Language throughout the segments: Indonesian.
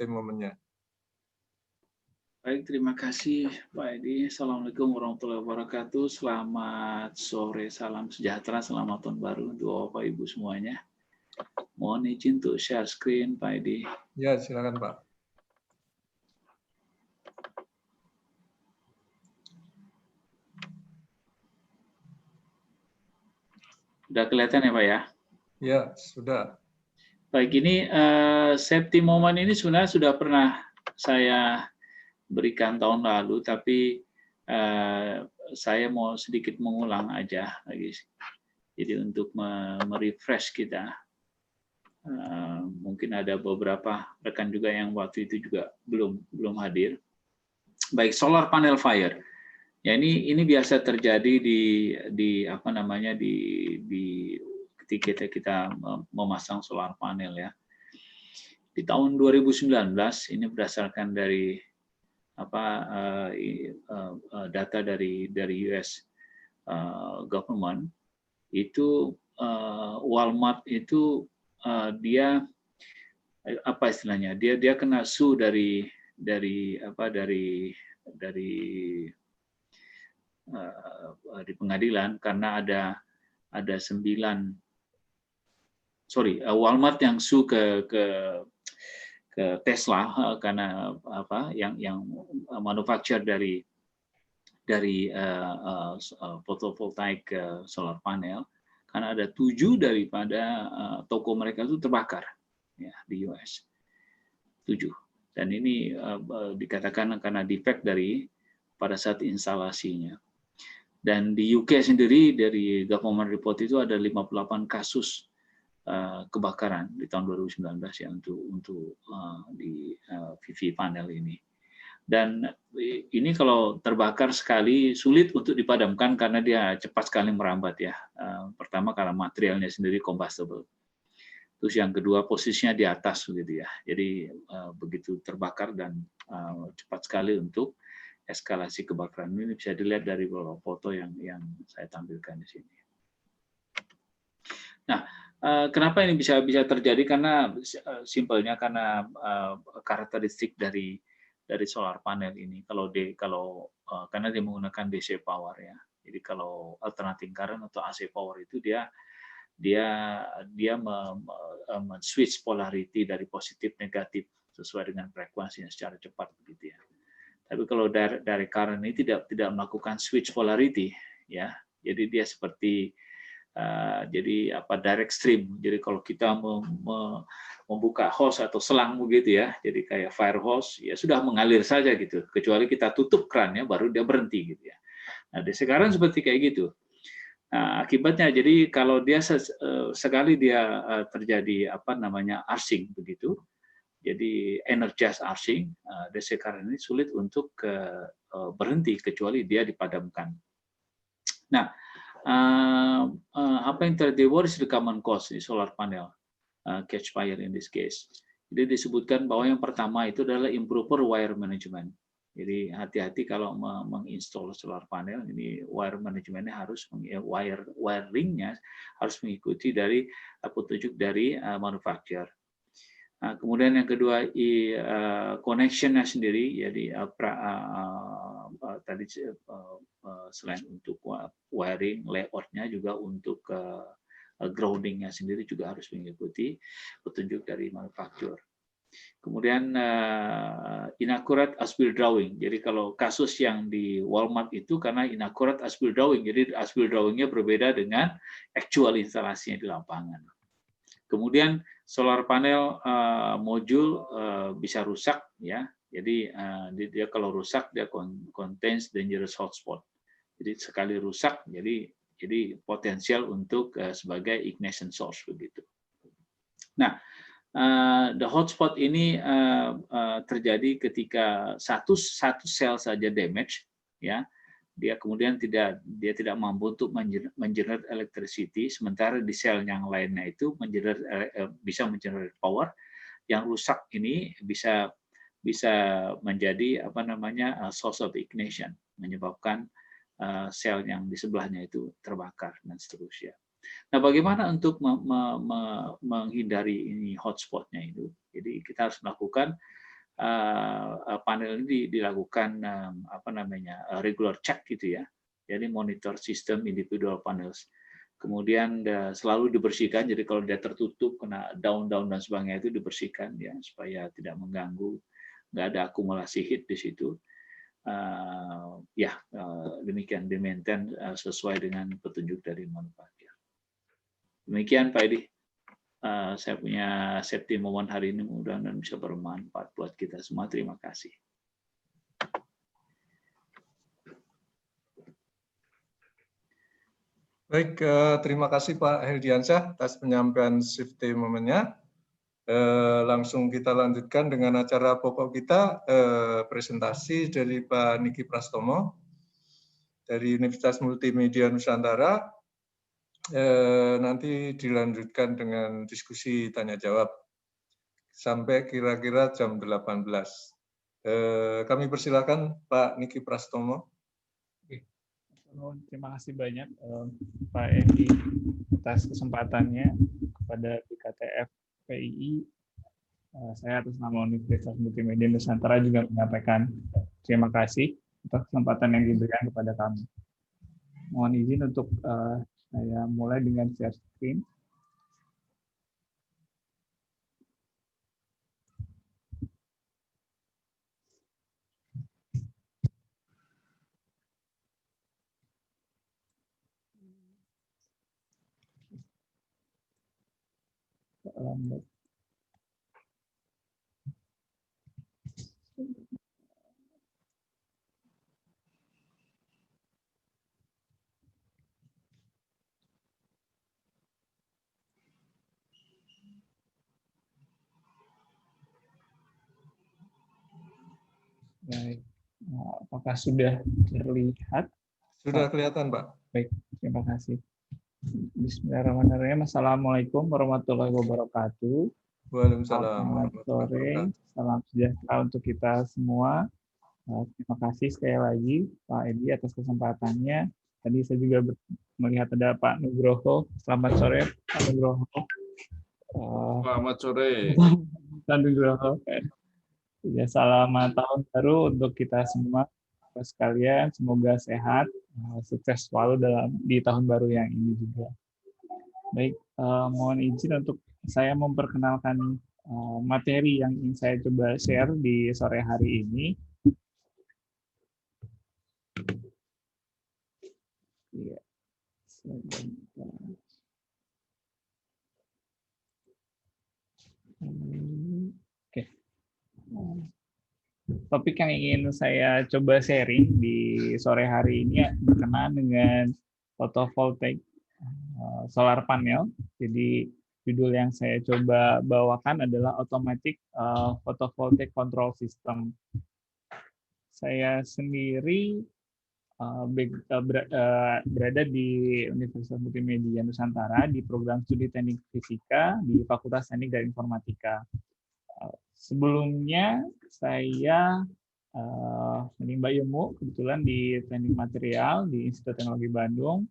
momennya. Baik, terima kasih Pak Edi. Assalamualaikum warahmatullahi wabarakatuh. Selamat sore, salam sejahtera, selamat tahun baru untuk Bapak Ibu semuanya. Mohon izin untuk share screen Pak Edi. Ya, silakan Pak. Sudah kelihatan ya Pak ya? Ya, sudah. Baik, ini safety moment ini sebenarnya sudah pernah saya berikan tahun lalu, tapi saya mau sedikit mengulang aja lagi. Jadi untuk merefresh kita, mungkin ada beberapa rekan juga yang waktu itu juga belum hadir. Baik, solar panel fire. Ya ini biasa terjadi di apa namanya di ketika kita memasang solar panel ya. Di tahun 2019 ini berdasarkan dari data dari US government itu Walmart itu dia apa istilahnya dia kena sue dari di pengadilan karena ada 9 Walmart yang sue ke Tesla karena yang manufacture dari photovoltaic solar panel, karena ada 7 daripada toko mereka itu terbakar ya di US 7, dan ini dikatakan karena defect pada saat instalasinya. Dan di UK sendiri dari government report itu ada 58 kasus kebakaran di tahun 2019 ya untuk di PV panel ini. Dan ini kalau terbakar sekali sulit untuk dipadamkan karena dia cepat sekali merambat ya. Pertama karena materialnya sendiri combustible. Terus yang kedua posisinya di atas begitu ya. Jadi begitu terbakar dan cepat sekali untuk eskalasi kebakaran. Ini bisa dilihat dari beberapa foto yang saya tampilkan di sini. Nah, kenapa ini bisa terjadi? Karena simpelnya karena karakteristik dari solar panel ini. Karena dia menggunakan DC power ya. Jadi kalau alternating current atau AC power itu dia switch polarity dari positif negatif sesuai dengan frekuensinya secara cepat begitu ya. Tapi kalau dari current ini tidak melakukan switch polarity ya. Jadi dia seperti direct stream. Jadi kalau kita membuka hose atau selang begitu ya, jadi kayak fire hose ya sudah mengalir saja gitu. Kecuali kita tutup krannya baru dia berhenti gitu ya. Nah, sekarang seperti kayak gitu. Nah, akibatnya jadi kalau dia sekali dia terjadi arcing begitu. Jadi energized arcing, DC current ini sulit untuk berhenti kecuali dia dipadamkan. Nah, apa yang terjadi? What is the common cause di solar panel catch fire in this case? Jadi disebutkan bahwa yang pertama itu adalah improper wire management. Jadi hati-hati kalau menginstall solar panel ini wire manajemennya harus wiringnya harus mengikuti dari petunjuk dari manufacturer. Nah, kemudian yang kedua connection-nya sendiri, jadi tadi selain untuk wiring layout-nya juga untuk grounding-nya sendiri juga harus mengikuti petunjuk dari manufacturer. Kemudian inaccurate as-built drawing. Jadi kalau kasus yang di Walmart itu karena inaccurate as-built drawing, jadi as-built drawing-nya berbeda dengan actual instalasinya di lapangan. Kemudian solar panel modul bisa rusak ya. Jadi dia kalau rusak dia contains dangerous hotspot. Jadi sekali rusak jadi potensial untuk sebagai ignition source begitu. Nah, the hotspot ini terjadi ketika satu sel saja damage ya. Dia kemudian tidak mampu untuk mengenerate electricity, sementara di sel yang lainnya itu bisa mengenerate power. Yang rusak ini bisa menjadi source of ignition, menyebabkan sel yang di sebelahnya itu terbakar dan seterusnya. Nah, bagaimana untuk menghindari ini hotspotnya itu? Jadi kita harus melakukan panel ini dilakukan regular check gitu ya. Jadi monitor sistem individual panels. Kemudian selalu dibersihkan. Jadi kalau dia tertutup kena daun-daun dan sebagainya itu dibersihkan ya supaya tidak mengganggu, nggak ada akumulasi heat di situ. Demikian di-maintain sesuai dengan petunjuk dari manufaktur. Demikian Pak Edi. Saya punya safety moment hari ini, mudah-mudahan bisa bermanfaat buat kita semua. Terima kasih. Baik, terima kasih Pak Heldiansyah atas penyampaian safety moment-nya. Langsung kita lanjutkan dengan acara pokok kita, presentasi dari Pak Niki Prastomo dari Universitas Multimedia Nusantara. Nanti dilanjutkan dengan diskusi tanya jawab sampai kira-kira jam 18. Kami persilakan Pak Niki Prastomo. Terima kasih banyak Pak Edi atas kesempatannya kepada BKTF PII. Saya atas nama Universitas Multimedia Nusantara juga menyampaikan terima kasih atas kesempatan yang diberikan kepada kami. Mohon izin untuk saya mulai dengan share screen. Baik, apakah sudah terlihat? Sudah kelihatan, Pak. Baik, terima kasih. Bismillahirrahmanirrahim. Assalamualaikum warahmatullahi wabarakatuh. Waalaikumsalam Selamat sore, salam sejahtera untuk kita semua. Terima kasih sekali lagi Pak Edi atas kesempatannya. Tadi saya juga melihat ada Pak Nugroho. Selamat sore Pak Nugroho. Selamat sore. Pak Nugroho. Ya, selamat tahun baru untuk kita semua sekalian. Semoga sehat, sukses selalu di tahun baru yang ini juga. Baik, mohon izin untuk saya memperkenalkan materi yang ingin saya coba share di sore hari ini. Ya, oke. Topik yang ingin saya coba sharing di sore hari ini berkenaan dengan photovoltaic solar panel. Jadi judul yang saya coba bawakan adalah Automatic Photovoltaic Control System. Saya sendiri berada di Universitas Multimedia Nusantara di program studi teknik fisika di Fakultas Teknik dan Informatika. Sebelumnya saya menimba ilmu kebetulan di teknik material di Institut Teknologi Bandung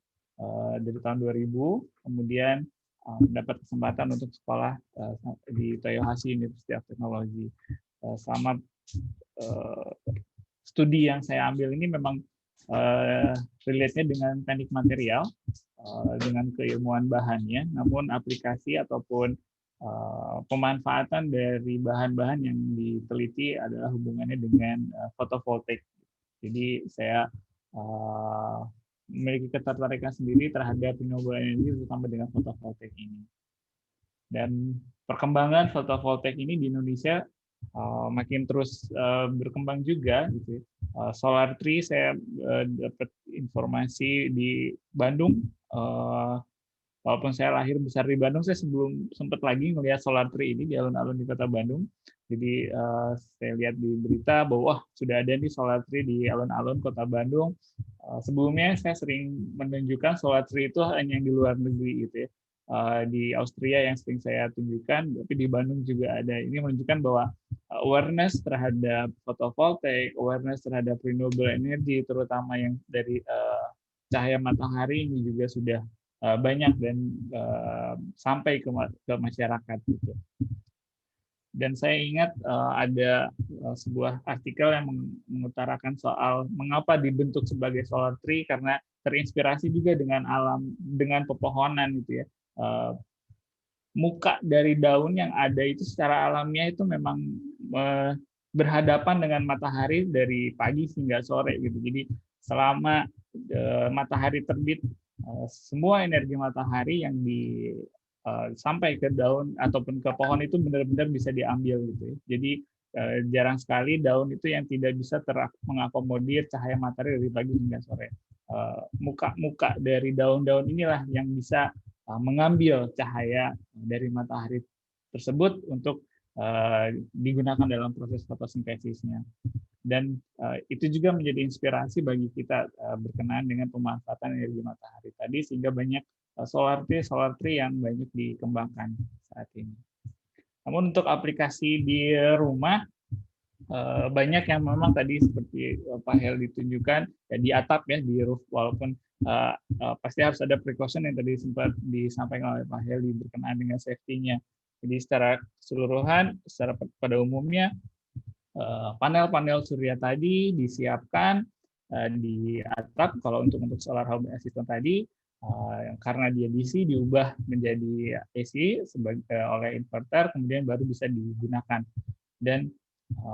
dari tahun 2000, kemudian mendapat kesempatan untuk sekolah di Toyohashi University of Technology. Selama studi yang saya ambil ini memang relate-nya dengan teknik material, dengan keilmuan bahannya, namun aplikasi ataupun pemanfaatan dari bahan-bahan yang diteliti adalah hubungannya dengan fotovoltaik. Jadi saya memiliki ketertarikan sendiri terhadap renewable energy, terutama dengan fotovoltaik ini. Dan perkembangan fotovoltaik ini di Indonesia makin terus berkembang juga. Gitu. Solar Tree saya dapat informasi di Bandung. Walaupun saya lahir besar di Bandung, saya sebelum sempat lagi melihat Solar Tree ini di alun-alun di Kota Bandung. Jadi saya lihat di berita bahwa sudah ada nih Solar Tree di alun-alun Kota Bandung. Sebelumnya saya sering menunjukkan Solar Tree itu hanya yang di luar negeri gitu ya. Di Austria yang sering saya tunjukkan, tapi di Bandung juga ada. Ini menunjukkan bahwa awareness terhadap fotovoltaik, awareness terhadap renewable energy, terutama yang dari cahaya matahari ini juga sudah banyak dan sampai ke masyarakat gitu. Dan saya ingat ada sebuah artikel yang mengutarakan soal mengapa dibentuk sebagai solar tree, karena terinspirasi juga dengan alam, dengan pepohonan gitu ya. Muka dari daun yang ada itu secara alamiah itu memang berhadapan dengan matahari dari pagi hingga sore gitu. Jadi selama matahari terbit, semua energi matahari yang sampai ke daun ataupun ke pohon itu benar-benar bisa diambil gitu ya. Jadi jarang sekali daun itu yang tidak bisa mengakomodir cahaya matahari dari pagi hingga sore. Muka-muka dari daun-daun inilah yang bisa mengambil cahaya dari matahari tersebut untuk digunakan dalam proses fotosintesisnya. Dan itu juga menjadi inspirasi bagi kita berkenaan dengan pemanfaatan energi matahari tadi, sehingga banyak solar tree yang banyak dikembangkan saat ini. Namun untuk aplikasi di rumah, banyak yang memang tadi seperti Pak Hel ditunjukkan ya, di atap ya, di roof, walaupun pasti harus ada precaution yang tadi sempat disampaikan oleh Pak Hel berkenaan dengan safety-nya. Jadi secara keseluruhan, secara pada umumnya, panel-panel surya tadi disiapkan di atap. Kalau untuk solar home assistant tadi, karena dia DC diubah menjadi AC oleh inverter, kemudian baru bisa digunakan. Dan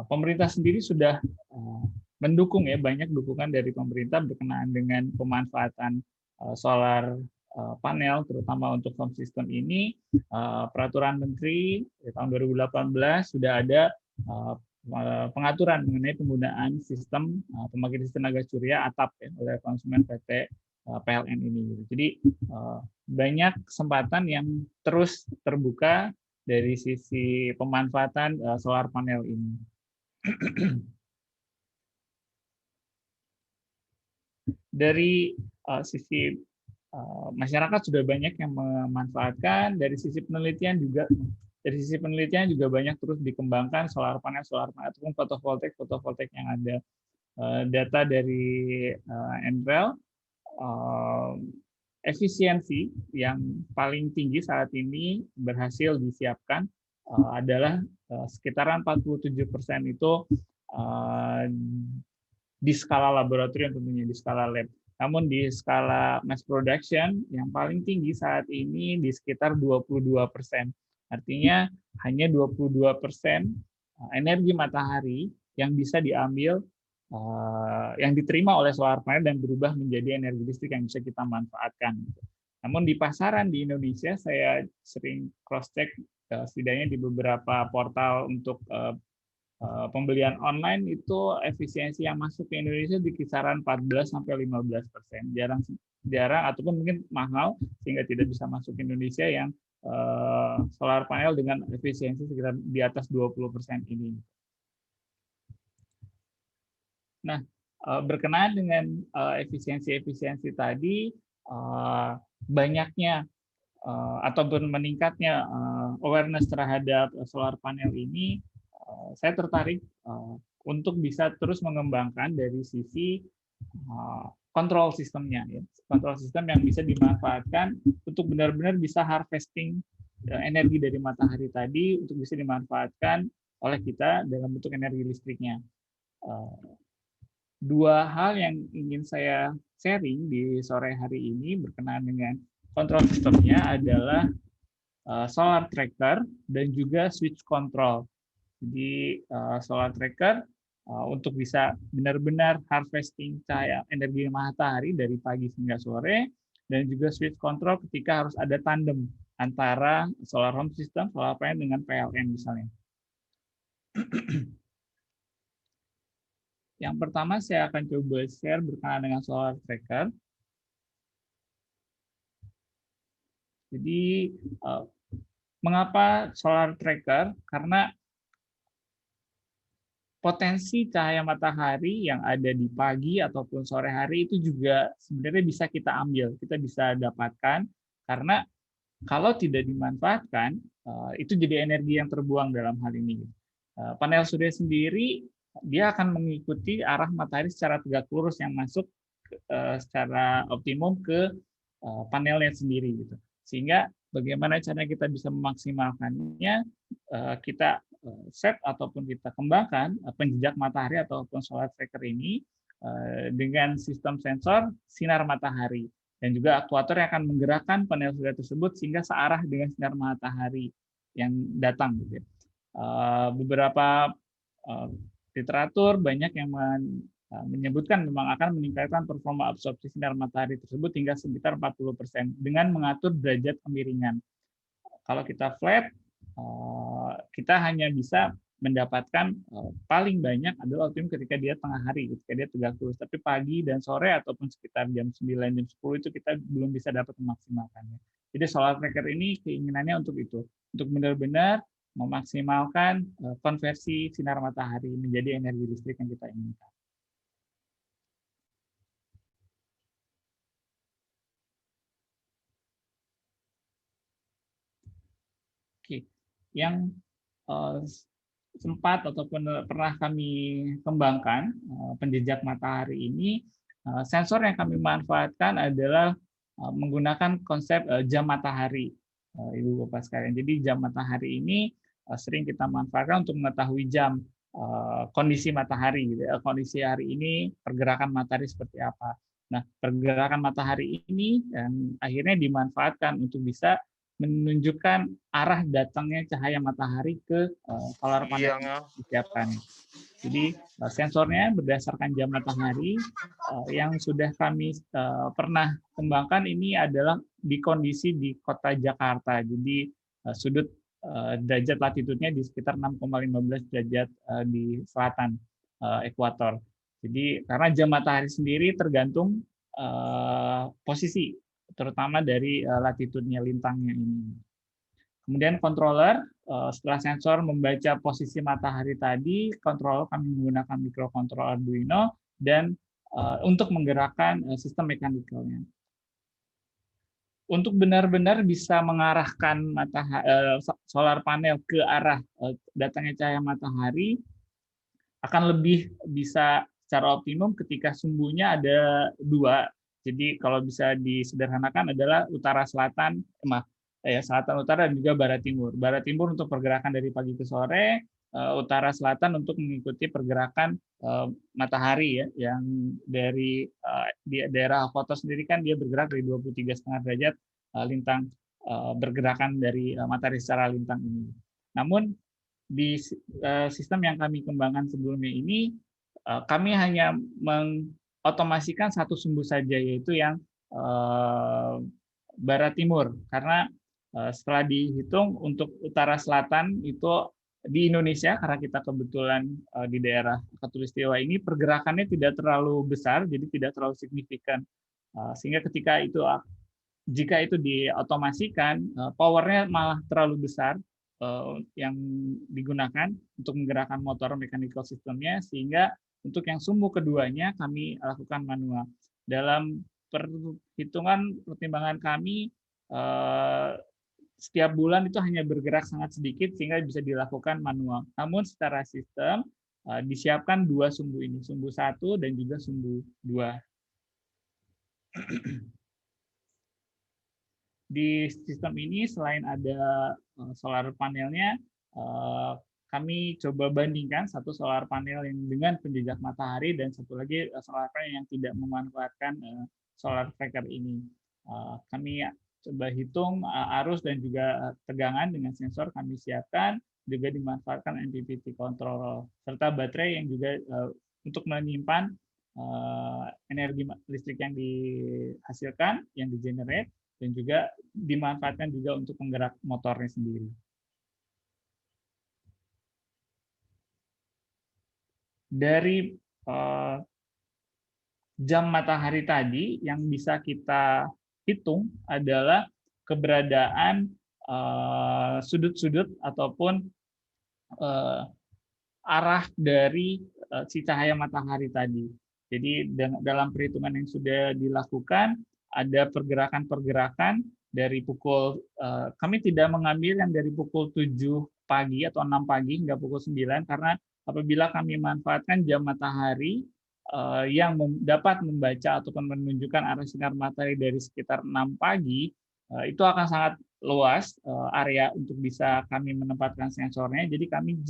pemerintah sendiri sudah mendukung ya, banyak dukungan dari pemerintah berkenaan dengan pemanfaatan solar panel, terutama untuk home system ini. Peraturan Menteri tahun 2018 sudah ada pengaturan mengenai penggunaan sistem pembangkit listrik tenaga surya atap ya, oleh konsumen PT PLN ini. Jadi banyak kesempatan yang terus terbuka dari sisi pemanfaatan solar panel ini. Dari sisi masyarakat sudah banyak yang memanfaatkan, dari sisi penelitian juga banyak terus dikembangkan solar panel ataupun fotovoltaik yang ada. Data dari NREL, efisiensi yang paling tinggi saat ini berhasil disiapkan adalah sekitaran 47% itu di skala laboratorium, tentunya di skala lab. Namun di skala mass production yang paling tinggi saat ini di sekitar 22%. Artinya hanya 22% energi matahari yang bisa diambil, yang diterima oleh solar panel dan berubah menjadi energi listrik yang bisa kita manfaatkan. Namun di pasaran di Indonesia, saya sering cross-check setidaknya di beberapa portal untuk pembelian online, itu efisiensi yang masuk ke Indonesia di kisaran 14-15%. Jarang ataupun mungkin mahal sehingga tidak bisa masuk ke Indonesia yang solar panel dengan efisiensi sekitar di atas 20% ini. Nah, berkenaan dengan efisiensi tadi, banyaknya ataupun meningkatnya awareness terhadap solar panel ini, saya tertarik untuk bisa terus mengembangkan dari sisi kontrol sistemnya, ya. Kontrol sistem yang bisa dimanfaatkan untuk benar-benar bisa harvesting energi dari matahari tadi untuk bisa dimanfaatkan oleh kita dalam bentuk energi listriknya. Dua hal yang ingin saya sharing di sore hari ini berkenaan dengan kontrol sistemnya adalah solar tracker dan juga switch control. Jadi solar tracker untuk bisa benar-benar harvesting cahaya energi matahari dari pagi hingga sore, dan juga switch control ketika harus ada tandem antara solar home system, solar panel dengan PLN misalnya. Yang pertama saya akan coba share berkenaan dengan solar tracker. Jadi mengapa solar tracker? Karena potensi cahaya matahari yang ada di pagi ataupun sore hari itu juga sebenarnya bisa kita ambil, kita bisa dapatkan, karena kalau tidak dimanfaatkan itu jadi energi yang terbuang dalam hal ini. Panel surya sendiri dia akan mengikuti arah matahari secara tegak lurus yang masuk secara optimum ke panelnya sendiri gitu. Sehingga bagaimana cara kita bisa memaksimalkannya, kita set ataupun kita kembangkan penjejak matahari ataupun solar tracker ini dengan sistem sensor sinar matahari dan juga aktuator yang akan menggerakkan panel surya tersebut sehingga searah dengan sinar matahari yang datang. Gitu ya. Beberapa literatur banyak yang menyebutkan memang akan meningkatkan performa absorpsi sinar matahari tersebut hingga sekitar 40% dengan mengatur derajat kemiringan. Kalau kita flat, kita hanya bisa mendapatkan paling banyak adalah optimum ketika dia tengah hari, ketika dia tegak lurus. Tapi pagi dan sore ataupun sekitar jam 9, jam 10 itu kita belum bisa dapat memaksimalkannya. Jadi solar tracker ini keinginannya untuk itu, untuk benar-benar memaksimalkan konversi sinar matahari menjadi energi listrik yang kita inginkan. Oke, yang sempat ataupun pernah kami kembangkan penjejak matahari ini, sensor yang kami manfaatkan adalah menggunakan konsep jam matahari, Ibu Bapak sekalian. Jadi jam matahari ini sering kita manfaatkan untuk mengetahui jam kondisi matahari, gitu ya. Kondisi hari ini pergerakan matahari seperti apa. Nah, pergerakan matahari ini dan akhirnya dimanfaatkan untuk bisa menunjukkan arah datangnya cahaya matahari ke solar panel yang disiapkan. Jadi sensornya berdasarkan jam matahari yang sudah kami pernah kembangkan ini adalah di kondisi di kota Jakarta. Jadi sudut derajat latitudenya di sekitar 6,15 derajat di selatan ekuator. Jadi karena jam matahari sendiri tergantung posisi, terutama dari latitudenya lintangnya ini. Kemudian controller, setelah sensor membaca posisi matahari tadi, controller kami menggunakan microcontroller Arduino dan untuk menggerakkan sistem mekanikalnya. Untuk benar-benar bisa mengarahkan solar panel ke arah datangnya cahaya matahari, akan lebih bisa secara optimum ketika sumbunya ada dua. Jadi kalau bisa disederhanakan adalah utara selatan, selatan utara dan juga barat timur. Barat timur untuk pergerakan dari pagi ke sore, utara selatan untuk mengikuti pergerakan matahari ya, yang dari di daerah foto sendiri kan dia bergerak dari 23,5 derajat lintang bergerakan dari matahari secara lintang ini. Namun di sistem yang kami kembangkan sebelumnya ini kami hanya otomasikan satu sumbu saja, yaitu yang barat timur, karena setelah dihitung untuk utara selatan itu di Indonesia, karena kita kebetulan di daerah Khatulistiwa ini pergerakannya tidak terlalu besar, jadi tidak terlalu signifikan, sehingga ketika itu jika itu diotomasikan, powernya malah terlalu besar yang digunakan untuk menggerakkan motor mechanical systemnya, sehingga untuk yang sumbu keduanya kami lakukan manual. Dalam pertimbangan kami, setiap bulan itu hanya bergerak sangat sedikit sehingga bisa dilakukan manual. Namun secara sistem disiapkan dua sumbu ini, sumbu 1 dan juga sumbu 2. Di sistem ini selain ada solar panelnya, kami coba bandingkan satu solar panel yang dengan penjejak matahari dan satu lagi solar panel yang tidak memanfaatkan solar tracker ini. Kami coba hitung arus dan juga tegangan dengan sensor kami siapkan, juga dimanfaatkan MPPT controller serta baterai yang juga untuk menyimpan energi listrik yang dihasilkan, yang di-generate, dan juga dimanfaatkan juga untuk penggerak motornya sendiri. Dari jam matahari tadi yang bisa kita hitung adalah keberadaan sudut-sudut ataupun arah dari si cahaya matahari tadi. Jadi dalam perhitungan yang sudah dilakukan ada pergerakan-pergerakan dari pukul, kami tidak mengambil yang dari pukul 7 pagi atau 6 pagi hingga pukul 9, karena apabila kami manfaatkan jam matahari yang dapat membaca ataupun menunjukkan arah sinar matahari dari sekitar 6 pagi, itu akan sangat luas area untuk bisa kami menempatkan sensornya. Jadi kami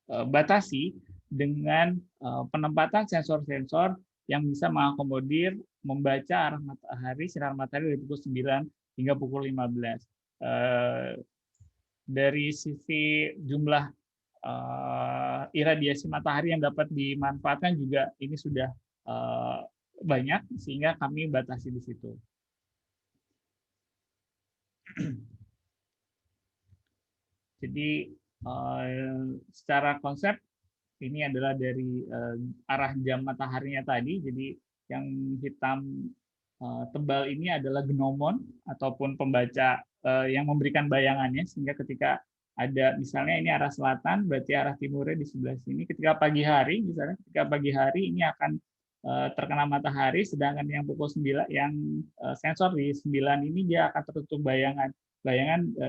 batasi dengan penempatan sensor-sensor yang bisa mengakomodir membaca arah matahari, sinar matahari dari pukul 9 hingga pukul 15. Dari sisi jumlah iradiasi matahari yang dapat dimanfaatkan juga ini sudah banyak, sehingga kami batasi di situ. Jadi secara konsep ini adalah dari arah jam mataharinya tadi. Jadi yang hitam tebal ini adalah gnomon ataupun pembaca yang memberikan bayangannya, sehingga ketika ada misalnya ini arah selatan, berarti arah timurnya di sebelah sini. Ketika pagi hari, misalnya ketika pagi hari ini akan terkena matahari, sedangkan yang pukul 9, yang sensor di 9 ini dia akan tertutup bayangan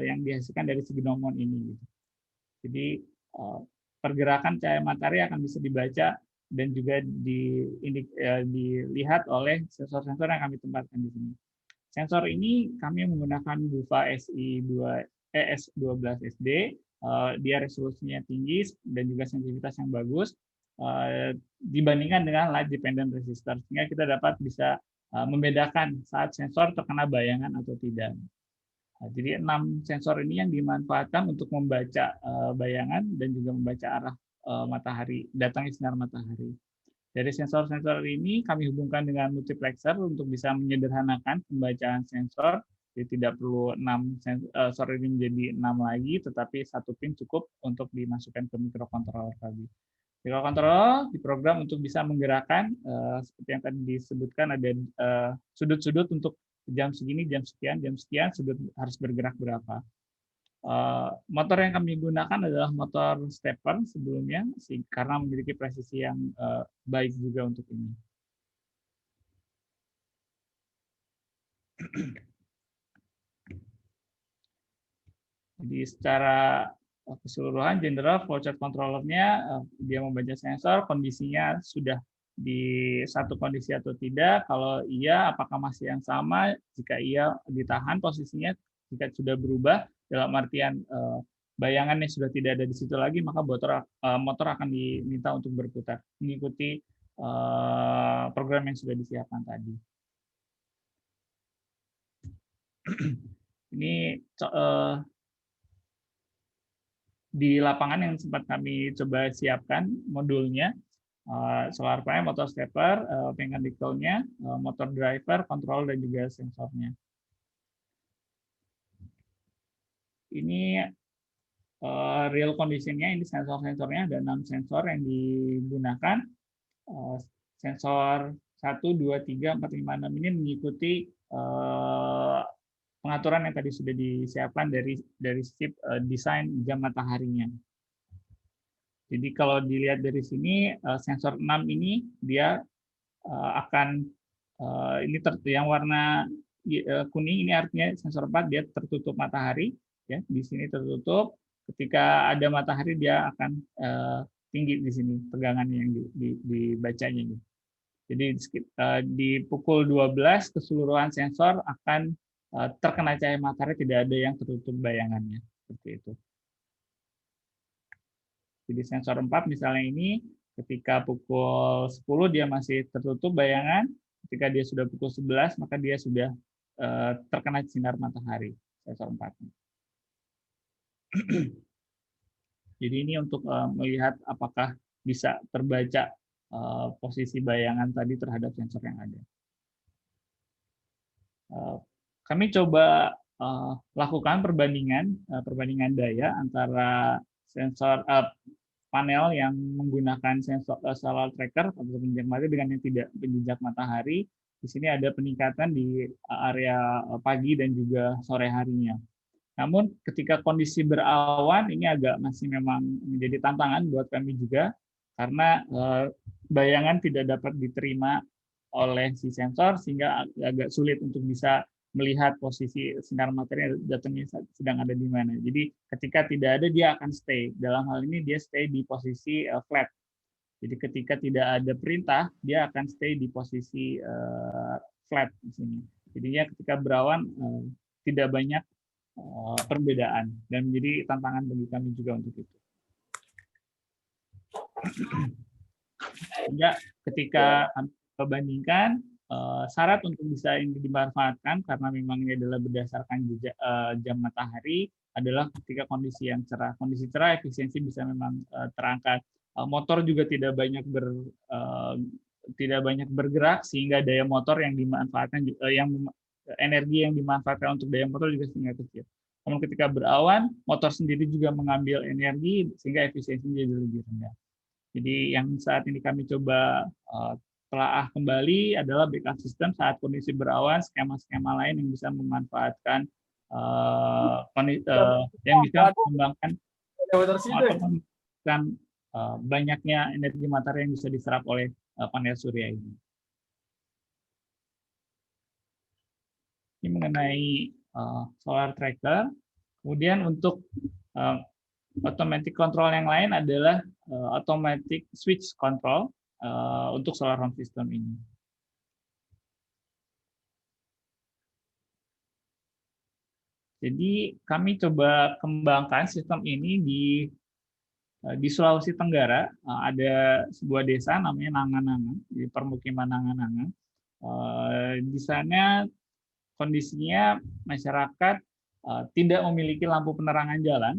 yang dihasilkan dari si gnomon ini. Jadi pergerakan cahaya matahari akan bisa dibaca dan juga dilihat oleh sensor-sensor yang kami tempatkan di sini. Sensor ini kami menggunakan BUFA S12SD, dia resolusinya tinggi dan juga sensitivitas yang bagus dibandingkan dengan light dependent resistor, sehingga kita dapat bisa membedakan saat sensor terkena bayangan atau tidak. Jadi 6 sensor ini yang dimanfaatkan untuk membaca bayangan dan juga membaca arah matahari, datangnya sinar matahari. Dari sensor-sensor ini kami hubungkan dengan multiplexer untuk bisa menyederhanakan pembacaan sensor. Jadi tidak perlu 6 sensor ini menjadi 6 lagi, tetapi satu pin cukup untuk dimasukkan ke microcontroller tadi. Microcontroller diprogram untuk bisa menggerakkan seperti yang tadi disebutkan, ada sudut-sudut untuk jam segini, jam sekian, sudut harus bergerak berapa. Motor yang kami gunakan adalah motor stepper sebelumnya, karena memiliki presisi yang baik juga untuk ini. Jadi secara keseluruhan, general flowchart controllernya dia membaca sensor, kondisinya sudah di satu kondisi atau tidak. Kalau iya, apakah masih yang sama? Jika iya, ditahan posisinya. Jika sudah berubah, dalam artian bayangannya sudah tidak ada di situ lagi, maka motor akan diminta untuk berputar, mengikuti program yang sudah disiapkan tadi. Ini di lapangan yang sempat kami coba siapkan modulnya. Solar panel, motor stepper, mechanical-nya, motor driver, kontrol, dan juga sensornya. Ini real condition-nya, ini sensor-sensornya, ada 6 sensor yang digunakan. Sensor 1, 2, 3, 4, 5, 6 ini mengikuti pengaturan yang tadi sudah disiapkan dari sisi desain jam mataharinya. Jadi kalau dilihat dari sini, sensor 6 ini dia akan ini yang warna kuning ini artinya sensor 4 dia tertutup matahari, ya di sini tertutup. Ketika ada matahari dia akan tinggi di sini tegangannya yang dibacanya. Jadi di pukul 12 keseluruhan sensor akan terkena cahaya matahari, tidak ada yang tertutup bayangannya, seperti itu. Jadi sensor 4 misalnya ini, ketika pukul 10 dia masih tertutup bayangan, ketika dia sudah pukul 11 maka dia sudah terkena sinar matahari, sensor 4. Jadi ini untuk melihat apakah bisa terbaca posisi bayangan tadi terhadap sensor yang ada. Kami coba lakukan perbandingan daya antara sensor panel yang menggunakan sensor solar tracker atau penjejak matahari dengan yang tidak penjejak matahari. Di sini ada peningkatan di area pagi dan juga sore harinya. Namun ketika kondisi berawan ini masih memang menjadi tantangan buat kami juga, karena bayangan tidak dapat diterima oleh si sensor, sehingga agak sulit untuk bisa melihat posisi sinar matahari datangnya sedang ada di mana. Jadi ketika tidak ada dia akan stay. Dalam hal ini dia stay di posisi flat. Jadi ketika tidak ada perintah dia akan stay di posisi flat di sini. Jadinya ketika berawan tidak banyak perbedaan dan menjadi tantangan bagi kami juga untuk itu. Sehingga ketika kami membandingkan syarat untuk bisa ini dimanfaatkan karena memang ini adalah berdasarkan jam matahari adalah ketika kondisi yang cerah. Kondisi cerah efisiensi bisa memang terangkat. Motor juga tidak banyak bergerak sehingga daya motor yang dimanfaatkan energi yang dimanfaatkan untuk daya motor juga sangat kecil. Namun ketika berawan, motor sendiri juga mengambil energi sehingga efisiensinya jadi lebih rendah. Jadi yang saat ini kami coba telaah kembali adalah backup system saat kondisi berawan, skema-skema lain yang bisa memanfaatkan yang bisa mengembangkan banyaknya energi matahari yang bisa diserap oleh panel surya ini. Ini mengenai solar tracker. Kemudian untuk automatic control yang lain adalah automatic switch control untuk solar home system ini. Jadi kami coba kembangkan sistem ini di Sulawesi Tenggara. Ada sebuah desa namanya Nangan-Nangan, di permukiman Nangan-Nangan. Di sana kondisinya masyarakat tidak memiliki lampu penerangan jalan,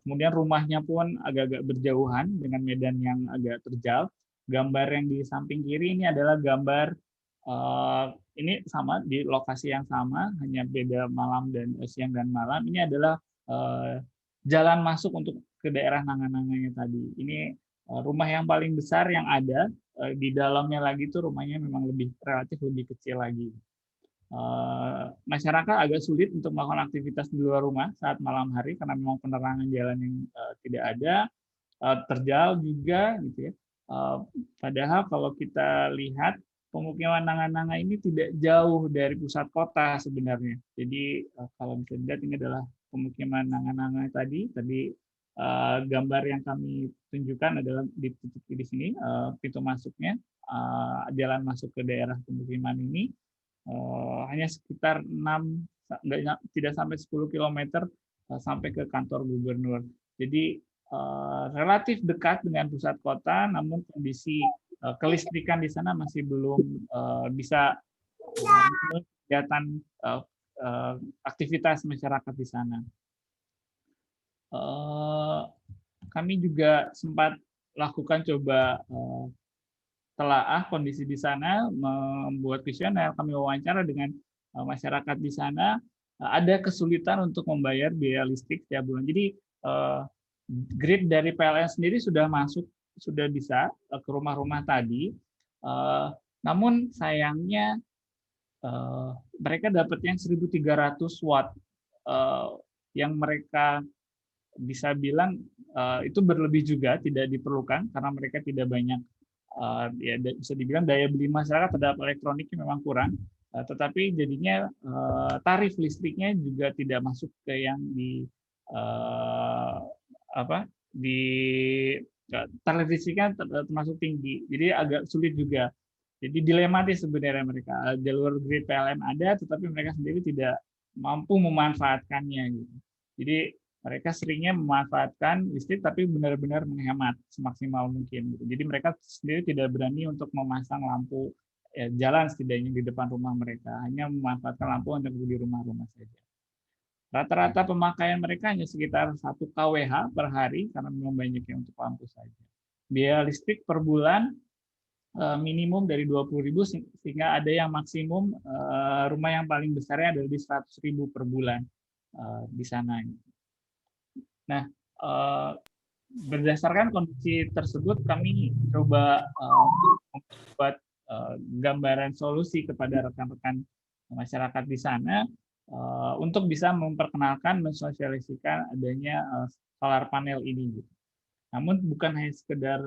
kemudian rumahnya pun agak-agak berjauhan dengan medan yang agak terjal. Gambar yang di samping kiri ini adalah gambar ini sama di lokasi yang sama, hanya beda malam dan siang dan malam. Ini adalah jalan masuk untuk ke daerah Nangan-Nangannya tadi. Ini rumah yang paling besar yang ada, di dalamnya lagi itu rumahnya memang relatif lebih kecil lagi. Masyarakat agak sulit untuk melakukan aktivitas di luar rumah saat malam hari karena memang penerangan jalan yang tidak ada, terjal juga gitu ya. Padahal kalau kita lihat pemukiman Nangan-Nangan ini tidak jauh dari pusat kota sebenarnya. Jadi kalau bisa dilihat ini adalah pemukiman Nangan-Nangan tadi gambar yang kami tunjukkan adalah di titik di sini pintu masuknya, jalan masuk ke daerah pemukiman ini. Hanya sekitar tidak sampai 10 km sampai ke kantor gubernur. Jadi relatif dekat dengan pusat kota, namun kondisi kelistrikan di sana masih belum bisa kegiatan aktivitas masyarakat di sana. Kami juga sempat lakukan coba telaah kondisi di sana, membuat kuesioner, kami wawancara dengan masyarakat di sana, ada kesulitan untuk membayar biaya listrik setiap bulan. Jadi grid dari PLN sendiri sudah bisa ke rumah-rumah tadi, namun sayangnya mereka dapat yang 1.300 watt, yang mereka bisa bilang itu berlebih juga, tidak diperlukan karena mereka tidak banyak. Ya bisa dibilang daya beli masyarakat terhadap elektroniknya memang kurang, tetapi jadinya tarif listriknya juga tidak masuk ke yang tarif listriknya termasuk tinggi, jadi agak sulit juga. Jadi dilematis sebenarnya mereka, jalur grid PLN ada, tetapi mereka sendiri tidak mampu memanfaatkannya gitu. Jadi mereka seringnya memanfaatkan listrik tapi benar-benar menghemat semaksimal mungkin. Jadi mereka sendiri tidak berani untuk memasang lampu jalan setidaknya di depan rumah mereka, hanya memanfaatkan lampu untuk di rumah-rumah saja. Rata-rata pemakaian mereka hanya sekitar 1 kWh per hari karena memang banyaknya untuk lampu saja. Biaya listrik per bulan minimum dari 20.000 sehingga ada yang maksimum rumah yang paling besarnya adalah di 100.000 per bulan di sana. Nah, berdasarkan kondisi tersebut, kami coba membuat gambaran solusi kepada rekan-rekan masyarakat di sana untuk bisa memperkenalkan, mensosialisasikan adanya solar panel ini. Namun bukan hanya sekedar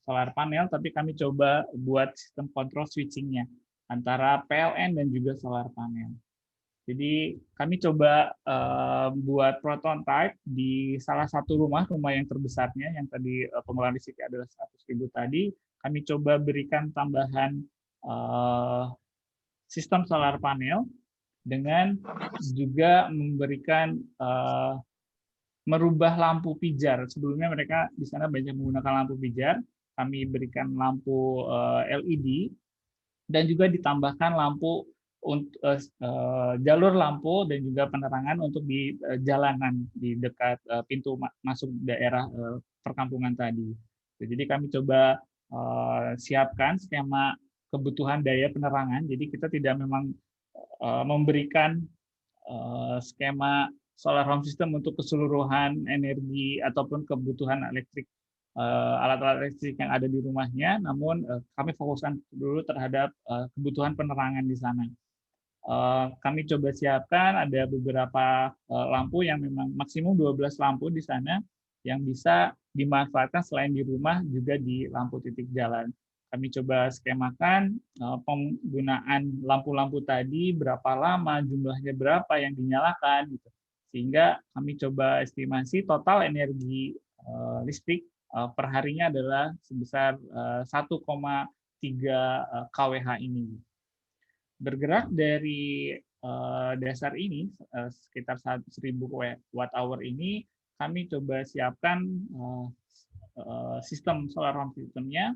solar panel, tapi kami coba buat sistem kontrol switching-nya antara PLN dan juga solar panel. Jadi kami coba buat prototype di salah satu rumah yang terbesarnya, yang tadi pengelolaan listriknya adalah 100.000 tadi. Kami coba berikan tambahan sistem solar panel dengan juga memberikan merubah lampu pijar. Sebelumnya mereka di sana banyak menggunakan lampu pijar, kami berikan lampu LED dan juga ditambahkan lampu untuk jalur lampu dan juga penerangan untuk di jalanan di dekat pintu masuk daerah perkampungan tadi. Jadi kami coba siapkan skema kebutuhan daya penerangan. Jadi kita tidak memang memberikan skema solar home system untuk keseluruhan energi ataupun kebutuhan listrik alat-alat listrik yang ada di rumahnya, namun kami fokuskan dulu terhadap kebutuhan penerangan di sana. Kami coba siapkan ada beberapa lampu yang memang maksimum 12 lampu di sana yang bisa dimanfaatkan selain di rumah juga di lampu titik jalan. Kami coba skemakan penggunaan lampu-lampu tadi, berapa lama, jumlahnya berapa yang dinyalakan, gitu. Sehingga kami coba estimasi total energi listrik per harinya adalah sebesar 1,3 kWh ini. Bergerak dari dasar ini, sekitar 1.000 Wh ini, kami coba siapkan sistem solar home system-nya.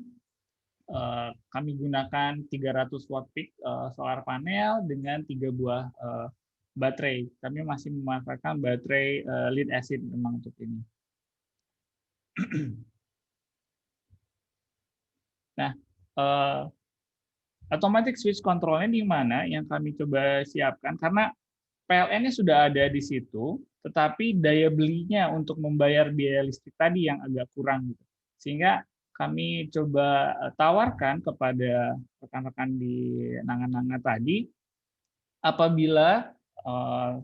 Kami gunakan 300 watt peak solar panel dengan 3 buah baterai. Kami masih memanfaatkan baterai lead acid memang untuk ini. Nah, automatic switch control-nya di mana yang kami coba siapkan, karena PLN-nya sudah ada di situ, tetapi daya belinya untuk membayar biaya listrik tadi yang agak kurang, gitu. Sehingga kami coba tawarkan kepada rekan-rekan di Nanga-Nanga tadi, apabila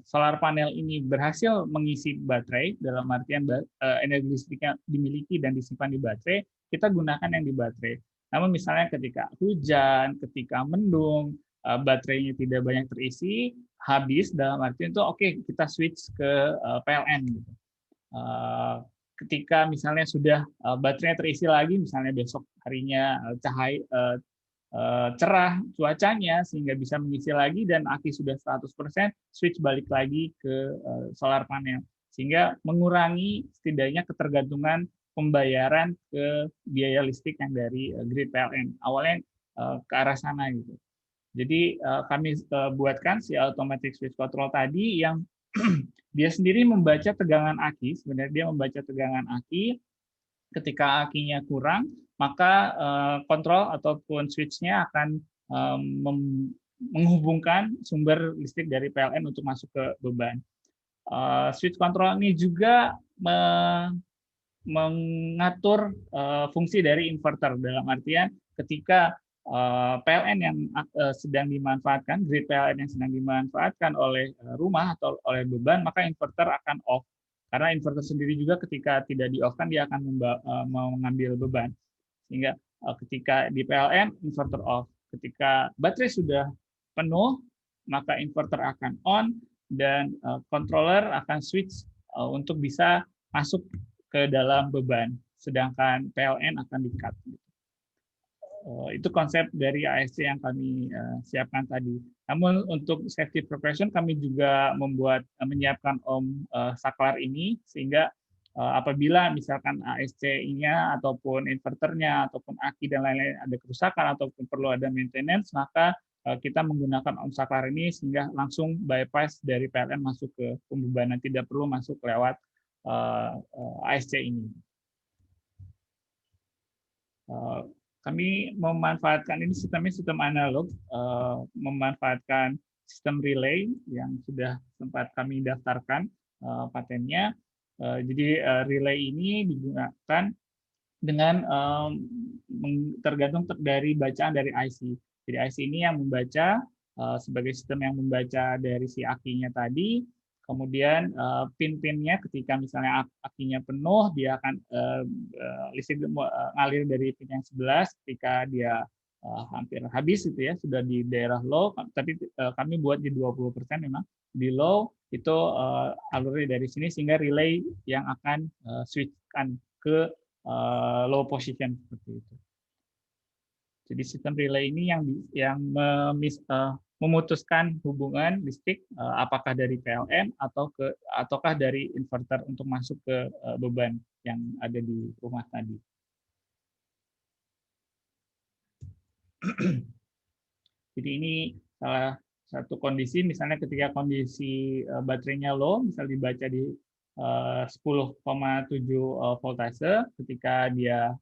solar panel ini berhasil mengisi baterai, dalam artian energi listriknya dimiliki dan disimpan di baterai, kita gunakan yang di baterai. Namun misalnya ketika hujan, ketika mendung, baterainya tidak banyak terisi, habis, dalam artian itu oke, kita switch ke PLN. Gitu. Ketika misalnya sudah baterainya terisi lagi, misalnya besok harinya cerah cuacanya sehingga bisa mengisi lagi dan aki sudah 100%, switch balik lagi ke solar panel. Sehingga mengurangi setidaknya ketergantungan pembayaran ke biaya listrik yang dari grid PLN. Awalnya ke arah sana gitu. Jadi kami buatkan si automatic switch control tadi yang dia sendiri membaca tegangan aki, sebenarnya dia membaca tegangan aki, ketika akinya kurang, maka kontrol ataupun switch-nya akan menghubungkan sumber listrik dari PLN untuk masuk ke beban. Switch control ini juga mengatur fungsi dari inverter, dalam artian ketika PLN yang sedang dimanfaatkan, grid PLN yang sedang dimanfaatkan oleh rumah atau oleh beban, maka inverter akan off. Karena inverter sendiri juga ketika tidak di-off-kan, dia akan mengambil beban. Sehingga ketika di PLN, inverter off. Ketika baterai sudah penuh, maka inverter akan on, dan controller akan switch untuk bisa masuk ke dalam beban. Sedangkan PLN akan di-cut. Itu konsep dari ASC yang kami siapkan tadi. Namun untuk safety precaution kami juga menyiapkan saklar ini sehingga apabila misalkan ASC-nya ataupun inverternya ataupun aki dan lain-lain ada kerusakan ataupun perlu ada maintenance, maka kita menggunakan saklar ini sehingga langsung bypass dari PLN masuk ke pembebanan, tidak perlu masuk lewat ASC ini. Kami memanfaatkan ini sistemnya sistem analog, memanfaatkan sistem relay yang sudah sempat kami daftarkan patennya. Jadi relay ini digunakan dengan tergantung dari bacaan dari IC. Jadi IC ini yang membaca sebagai sistem yang membaca dari si akinya tadi. Kemudian pin-pinnya ketika misalnya akinya penuh, dia akan listrik ngalir dari pin yang 11 ketika dia hampir habis itu ya, sudah di daerah low, tapi kami buat di 20% memang di low itu alurnya dari sini sehingga relay yang akan switchkan ke low position seperti itu. Jadi sistem relay ini yang memutuskan hubungan listrik apakah dari PLN ataukah dari inverter untuk masuk ke beban yang ada di rumah tadi. Jadi ini salah satu kondisi, misalnya ketika kondisi baterainya low, misalnya dibaca di 10,7 voltase, ketika dia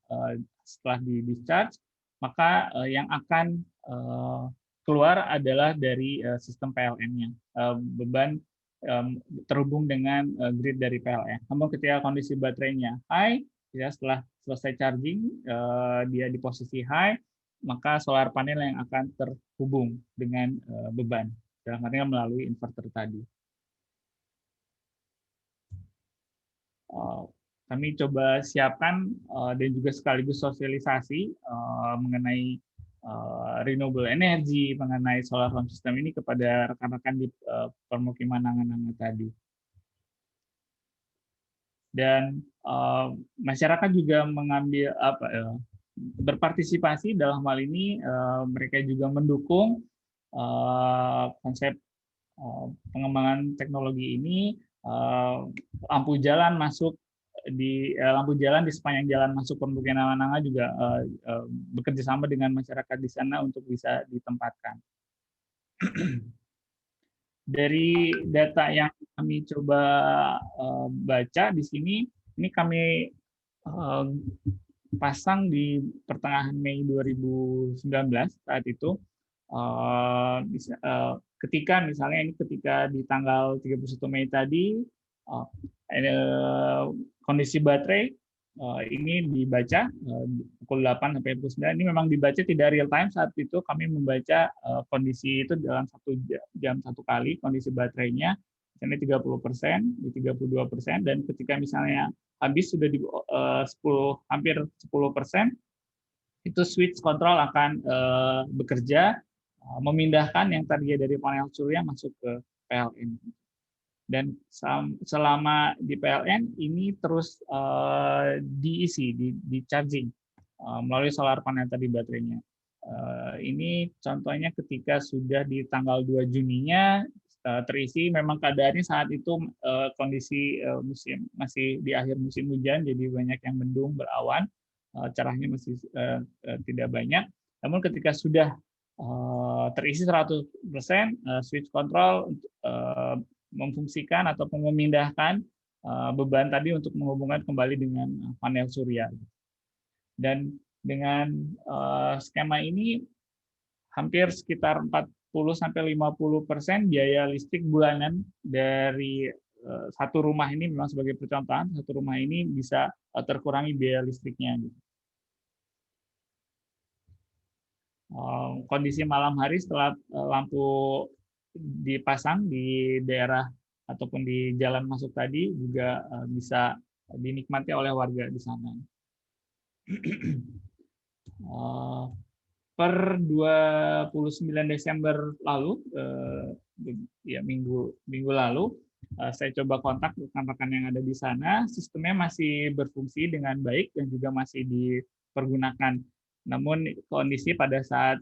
setelah di discharge, maka yang akan keluar adalah dari sistem PLN-nya, beban terhubung dengan grid dari PLN. Namun ketika kondisi baterainya high, ya setelah selesai charging, dia di posisi high, maka solar panel yang akan terhubung dengan beban, dalam artinya melalui inverter tadi. Kami coba siapkan dan juga sekaligus sosialisasi mengenai renewable energy, mengenai solar home system ini kepada rekan-rekan di permukiman Nangan-Nangan tadi. Dan masyarakat juga mengambil berpartisipasi dalam hal ini, mereka juga mendukung konsep pengembangan teknologi ini. Lampu jalan di sepanjang jalan masuk permukiman Nangan juga bekerja sama dengan masyarakat di sana untuk bisa ditempatkan. Dari data yang kami coba baca di sini, ini kami pasang di pertengahan Mei 2019 saat itu, ketika misalnya ini ketika di tanggal 31 Mei tadi kondisi baterai ini dibaca pukul 8 sampai pukul 9, ini memang dibaca tidak real time. Saat itu kami membaca kondisi itu dalam 1 jam 1 kali, kondisi baterainya misalnya 30%, di 32%, dan ketika misalnya habis sudah di hampir 10%, itu switch control akan bekerja memindahkan yang tadinya dari panel surya masuk ke PLN. Dan selama di PLN ini terus diisi, di charging melalui solar panel tadi baterainya. Ini contohnya ketika sudah di tanggal 2 Juninya terisi, memang keadaannya saat itu kondisi musim masih di akhir musim hujan, jadi banyak yang mendung, berawan, cerahnya masih tidak banyak. Namun ketika sudah terisi 100%, switch control memfungsikan ataupun memindahkan beban tadi untuk menghubungkan kembali dengan panel surya. Dan dengan skema ini hampir sekitar 40-50% biaya listrik bulanan dari satu rumah ini, memang sebagai percontohan, satu rumah ini bisa terkurangi biaya listriknya. Kondisi malam hari setelah lampu dipasang di daerah ataupun di jalan masuk tadi juga bisa dinikmati oleh warga di sana. Per 29 Desember lalu, ya minggu lalu, saya coba kontak rekan-rekan yang ada di sana. Sistemnya masih berfungsi dengan baik dan juga masih dipergunakan. Namun kondisi pada saat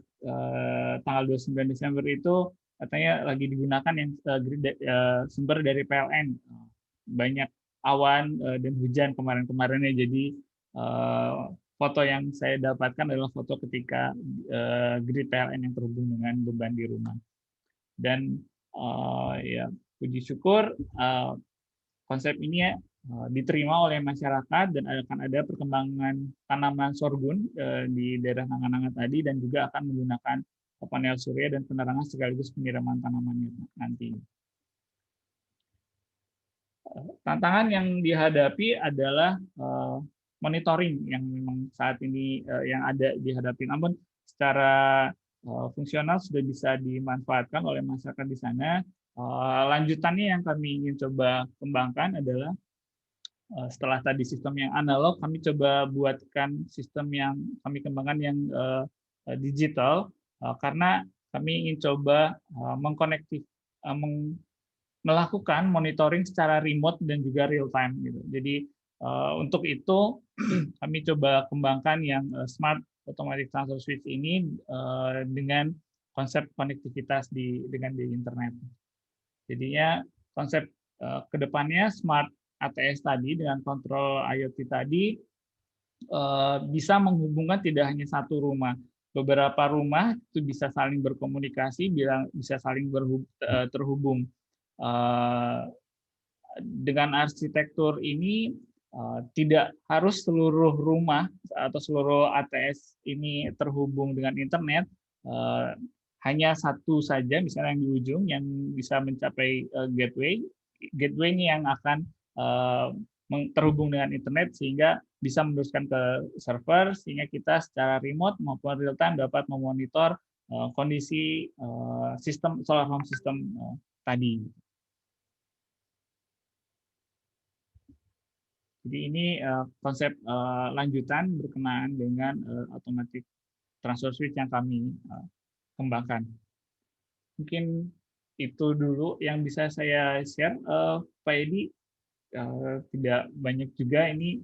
tanggal 29 Desember itu katanya lagi digunakan yang sumber dari PLN. Banyak awan dan hujan kemarin-kemarinnya, jadi foto yang saya dapatkan adalah foto ketika grid PLN yang terhubung dengan beban di rumah. Dan ya puji syukur konsep ini ya diterima oleh masyarakat dan akan ada perkembangan tanaman sorghum di daerah Nangan-Nangan tadi, dan juga akan menggunakan panel surya dan penerangan sekaligus penyiraman tanamannya nanti. Tantangan yang dihadapi adalah monitoring yang memang saat ini yang ada dihadapi, namun secara fungsional sudah bisa dimanfaatkan oleh masyarakat di sana. Lanjutannya yang kami ingin coba kembangkan adalah setelah tadi sistem yang analog, kami coba buatkan sistem yang kami kembangkan yang digital, karena kami ingin coba melakukan monitoring secara remote dan juga real time gitu. Jadi untuk itu kami coba kembangkan yang smart automatic transfer switch ini dengan konsep konektivitas dengan di internet. Jadinya konsep kedepannya smart ATS tadi dengan kontrol IoT tadi bisa menghubungkan tidak hanya satu rumah, beberapa rumah itu bisa saling berkomunikasi, bisa saling terhubung. Dengan arsitektur ini tidak harus seluruh rumah atau seluruh ATS ini terhubung dengan internet, hanya satu saja misalnya yang di ujung yang bisa mencapai gateway ini yang akan terhubung dengan internet sehingga bisa meneruskan ke server sehingga kita secara remote maupun real time dapat memonitor kondisi sistem solar home system tadi. Jadi ini konsep lanjutan berkenaan dengan automatic transfer switch yang kami kembangkan. Mungkin itu dulu yang bisa saya share, Pak Edi. Tidak banyak juga ini.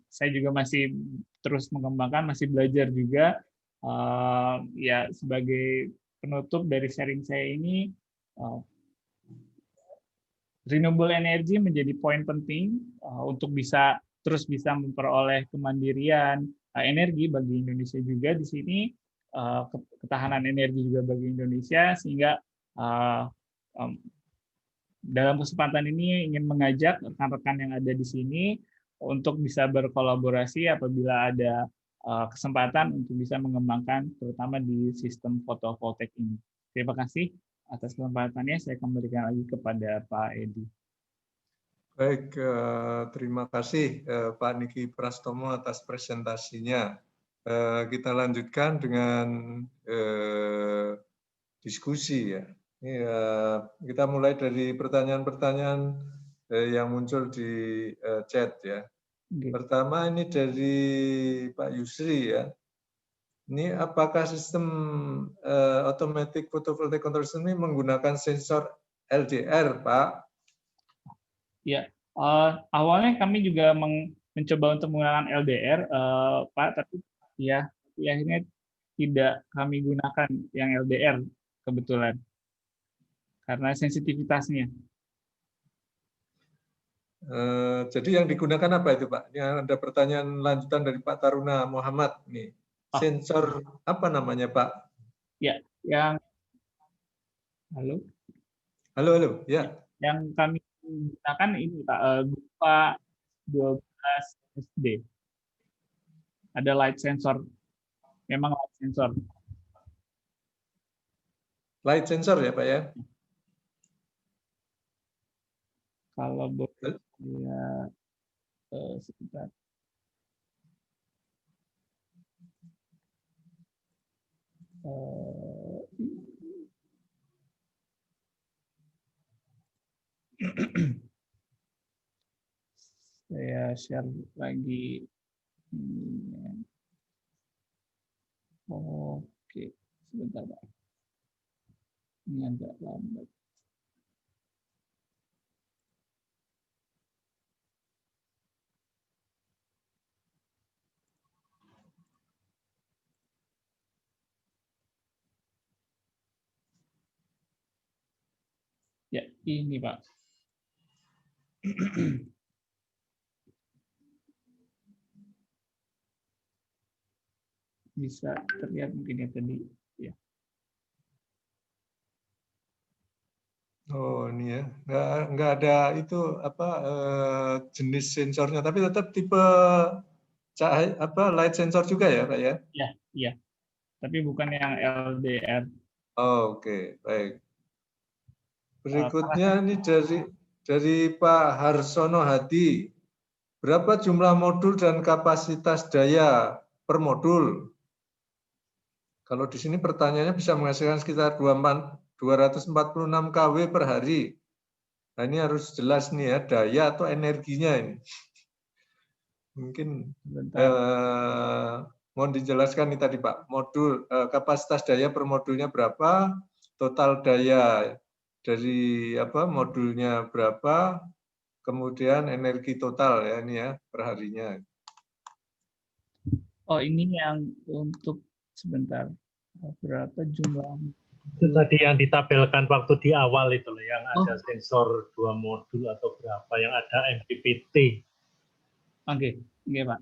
Saya juga masih terus mengembangkan, masih belajar juga. Ya sebagai penutup dari sharing saya ini, renewable energy menjadi poin penting untuk terus bisa memperoleh kemandirian energi bagi Indonesia juga di sini, ketahanan energi juga bagi Indonesia, sehingga dalam kesempatan ini ingin mengajak rekan-rekan yang ada di sini untuk bisa berkolaborasi apabila ada kesempatan untuk bisa mengembangkan terutama di sistem fotovoltaik ini. Terima kasih atas kesempatannya. Saya kembalikan lagi kepada Pak Edi. Baik, terima kasih Pak Niki Prastomo atas presentasinya. Kita lanjutkan dengan diskusi ya. Kita mulai dari pertanyaan-pertanyaan yang muncul di chat ya. Pertama ini dari Pak Yusri ya. Ini apakah sistem automatic photovoltaic control system ini menggunakan sensor LDR, Pak? Ya, awalnya kami juga mencoba untuk menggunakan LDR, Pak, tapi ya akhirnya tidak kami gunakan yang LDR kebetulan karena sensitivitasnya. Jadi yang digunakan apa itu, Pak? Ini ada pertanyaan lanjutan dari Pak Taruna Muhammad nih. Sensor apa namanya, Pak? Ya, yang halo, ya. Yang kami gunakan ini Pak, berupa 12 SD. Ada light sensor, memang light sensor. Light sensor ya, Pak ya? Kalau boleh ya sebentar. Saya share lagi. Oke, sebentar Pak. Ini agak lambat. Ya, ini Pak. Bisa terlihat mungkin ya tadi. Ya. Oh ini ya, nggak ada itu apa jenis sensornya, tapi tetap tipe light sensor juga ya, Pak ya? Iya. Tapi bukan yang LDR. Oh, oke, baik. Berikutnya ini dari Pak Harsono Hadi. Berapa jumlah modul dan kapasitas daya per modul? Kalau di sini pertanyaannya bisa menghasilkan sekitar 246 kW per hari. Nah ini harus jelas nih ya, daya atau energinya ini. Mungkin mohon dijelaskan nih tadi Pak, modul kapasitas daya per modulnya berapa, total daya dari modulnya berapa, kemudian energi total ya ini ya perharinya. Oh ini yang untuk sebentar. Berapa jumlah? Itu tadi yang ditabelkan waktu di awal itu loh, yang ada sensor 2 modul atau berapa, yang ada MPPT. Oke, oke Pak.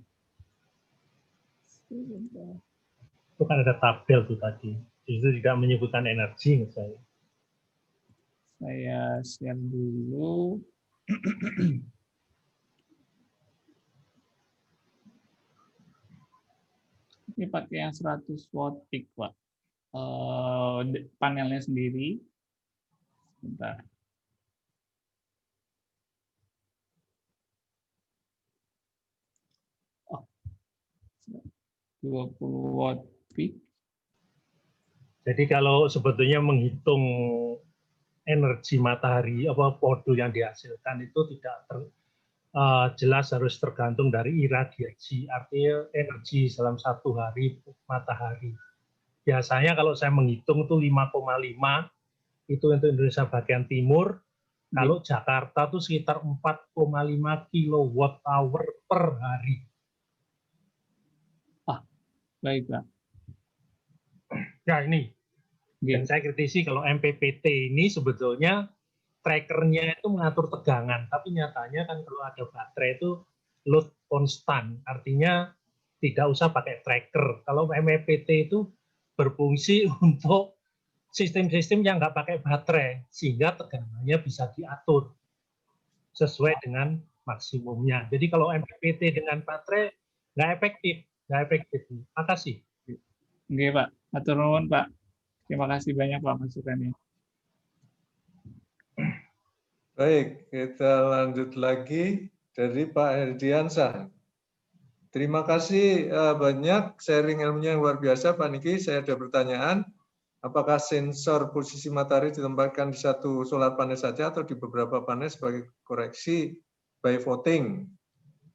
Itu kan ada tabel tuh tadi. Itu tidak menyebutkan energi misalnya. Saya share dulu. Ini pakai yang 100 watt peak, Pak. Panelnya sendiri. Bentar. Oh, 20 watt peak. Jadi kalau sebetulnya menghitung energi matahari, apa modul yang dihasilkan itu tidak jelas, harus tergantung dari iradiasi, artinya energi dalam satu hari matahari. Biasanya kalau saya menghitung itu 5,5, itu untuk Indonesia bagian timur. Kalau Jakarta itu sekitar 4,5 kilowatt hour per hari. Baik, Pak. Nah ini, dan saya kritisi kalau MPPT ini sebetulnya trackernya itu mengatur tegangan, tapi nyatanya kan kalau ada baterai itu load konstan, artinya tidak usah pakai tracker. Kalau MPPT itu berfungsi untuk sistem-sistem yang nggak pakai baterai, sehingga tegangannya bisa diatur sesuai dengan maksimumnya. Jadi kalau MPPT dengan baterai nggak efektif. Makasih. Oke, Pak. Atur nuwun, Pak. Terima kasih banyak, Pak, masukannya. Baik, kita lanjut lagi dari Pak Herdiansah. Terima kasih banyak sharing ilmunya yang luar biasa, Pak Niki. Saya ada pertanyaan. Apakah sensor posisi matahari ditempatkan di satu solar panel saja atau di beberapa panel sebagai koreksi by voting?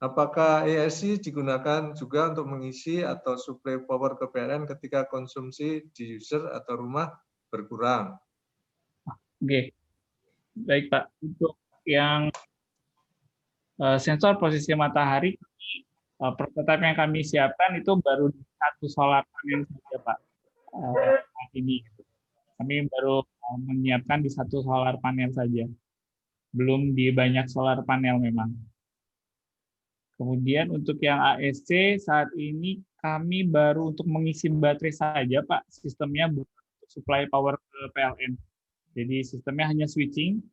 Apakah ESC digunakan juga untuk mengisi atau suplai power ke PLN ketika konsumsi di user atau rumah berkurang? Oke, baik Pak. Untuk yang sensor posisi matahari, prototipe yang kami siapkan itu baru di satu solar panel saja, Pak. Saat ini, kami baru menyiapkan di satu solar panel saja, belum di banyak solar panel memang. Kemudian untuk yang ASC saat ini kami baru untuk mengisi baterai saja, Pak. Sistemnya bukan supply power ke PLN. Jadi sistemnya hanya switching,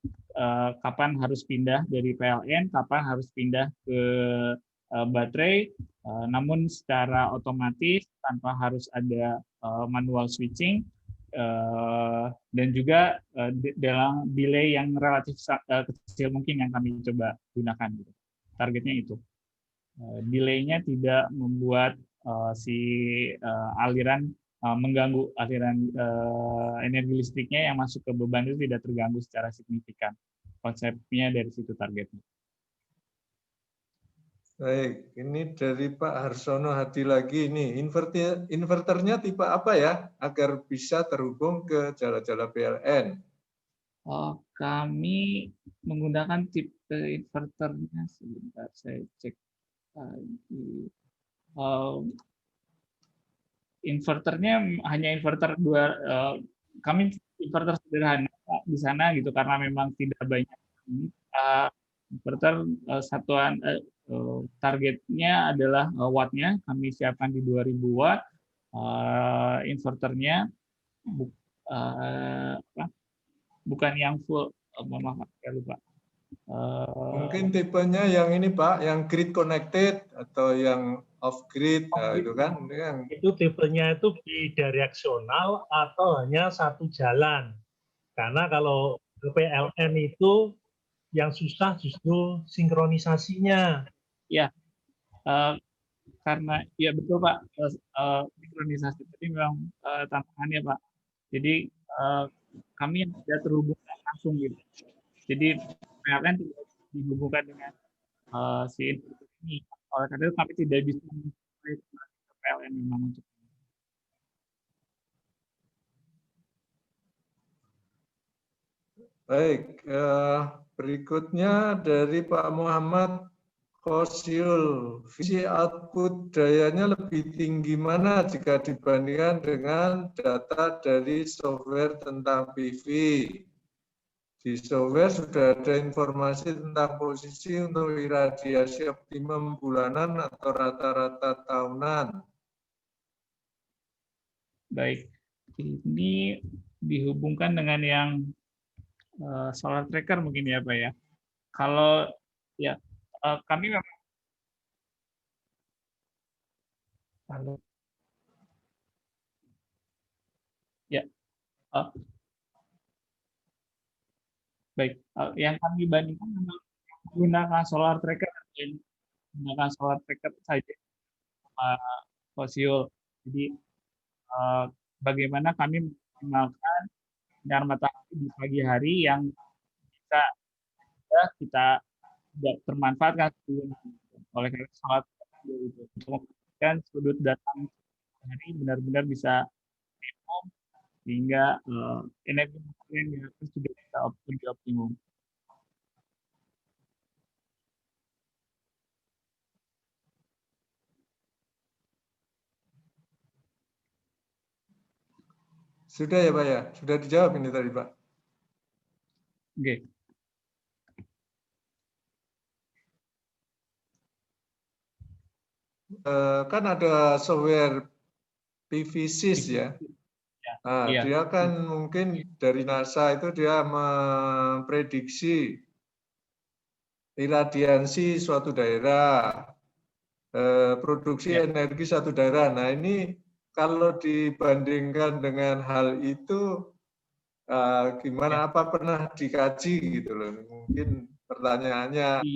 kapan harus pindah dari PLN, kapan harus pindah ke baterai, namun secara otomatis tanpa harus ada manual switching, dan juga dalam delay yang relatif kecil mungkin yang kami coba gunakan. Targetnya itu. Delay-nya tidak membuat si aliran mengganggu aliran energi listriknya yang masuk ke beban itu tidak terganggu secara signifikan. Konsepnya dari situ targetnya. Baik, ini dari Pak Harsono Hadi lagi ini. Inverternya tipe apa ya agar bisa terhubung ke jala-jala PLN? Kami menggunakan tipe inverternya, sebentar saya cek lagi. Inverternya hanya inverter kami inverter sederhana di sana gitu, karena memang tidak banyak inverter. Satuan targetnya adalah wattnya, kami siapkan di 2000 watt. Inverternya bukan yang full, maaf saya lupa. Mungkin tipenya yang ini Pak, yang grid connected atau yang off grid, itu kan? Itu tipenya itu bidireksional atau hanya satu jalan. Karena kalau PLN itu yang susah justru sinkronisasinya. Ya, karena ya betul Pak, sinkronisasi tadi memang tantangannya Pak. Jadi kami yang tidak terhubung langsung gitu. Jadi PLN tidak dihubungkan dengan si inverter ini. Oleh karena itu kami tidak bisa mencapai PLN memang untuk ini. Baik, berikutnya dari Pak Muhammad Kosil, visi output dayanya lebih tinggi mana jika dibandingkan dengan data dari software tentang PV? Di software sudah ada informasi tentang posisi untuk iradiasi optimum bulanan atau rata-rata tahunan. Baik, ini dihubungkan dengan yang solar tracker mungkin ya Pak ya. Kalau ya kami memang ya baik, yang kami bandingkan memang menggunakan solar tracker dan menggunakan solar tracker saja fosil. Jadi bagaimana kami menggunakan sinar matahari di pagi hari yang bisa kita tidak termanfaatkan oleh karena solar untuk memastikan sudut datang matahari benar-benar bisa minimum sehingga energi yang dihasilkan sudah bisa lebih optimum. Sudah ya Pak ya? Sudah dijawab ini tadi Pak? Oke. Kan ada software PVSys ya. Nah, Iya. dia kan mungkin dari NASA itu dia memprediksi iradiasi suatu daerah, produksi energi satu daerah. Nah ini kalau dibandingkan dengan hal itu, gimana? Apa pernah dikaji gitu loh? Mungkin pertanyaannya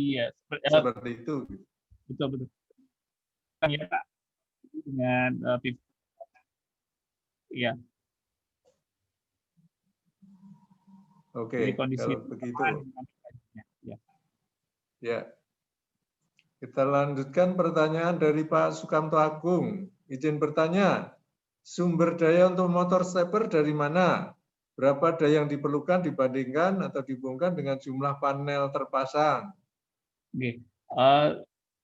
seperti itu. Betul. Ya Pak, dengan ya. Oke, kalau begitu. Ya. Kita lanjutkan pertanyaan dari Pak Sukamto Agung. Izin bertanya, sumber daya untuk motor stepper dari mana? Berapa daya yang diperlukan dibandingkan atau dihubungkan dengan jumlah panel terpasang? Oke.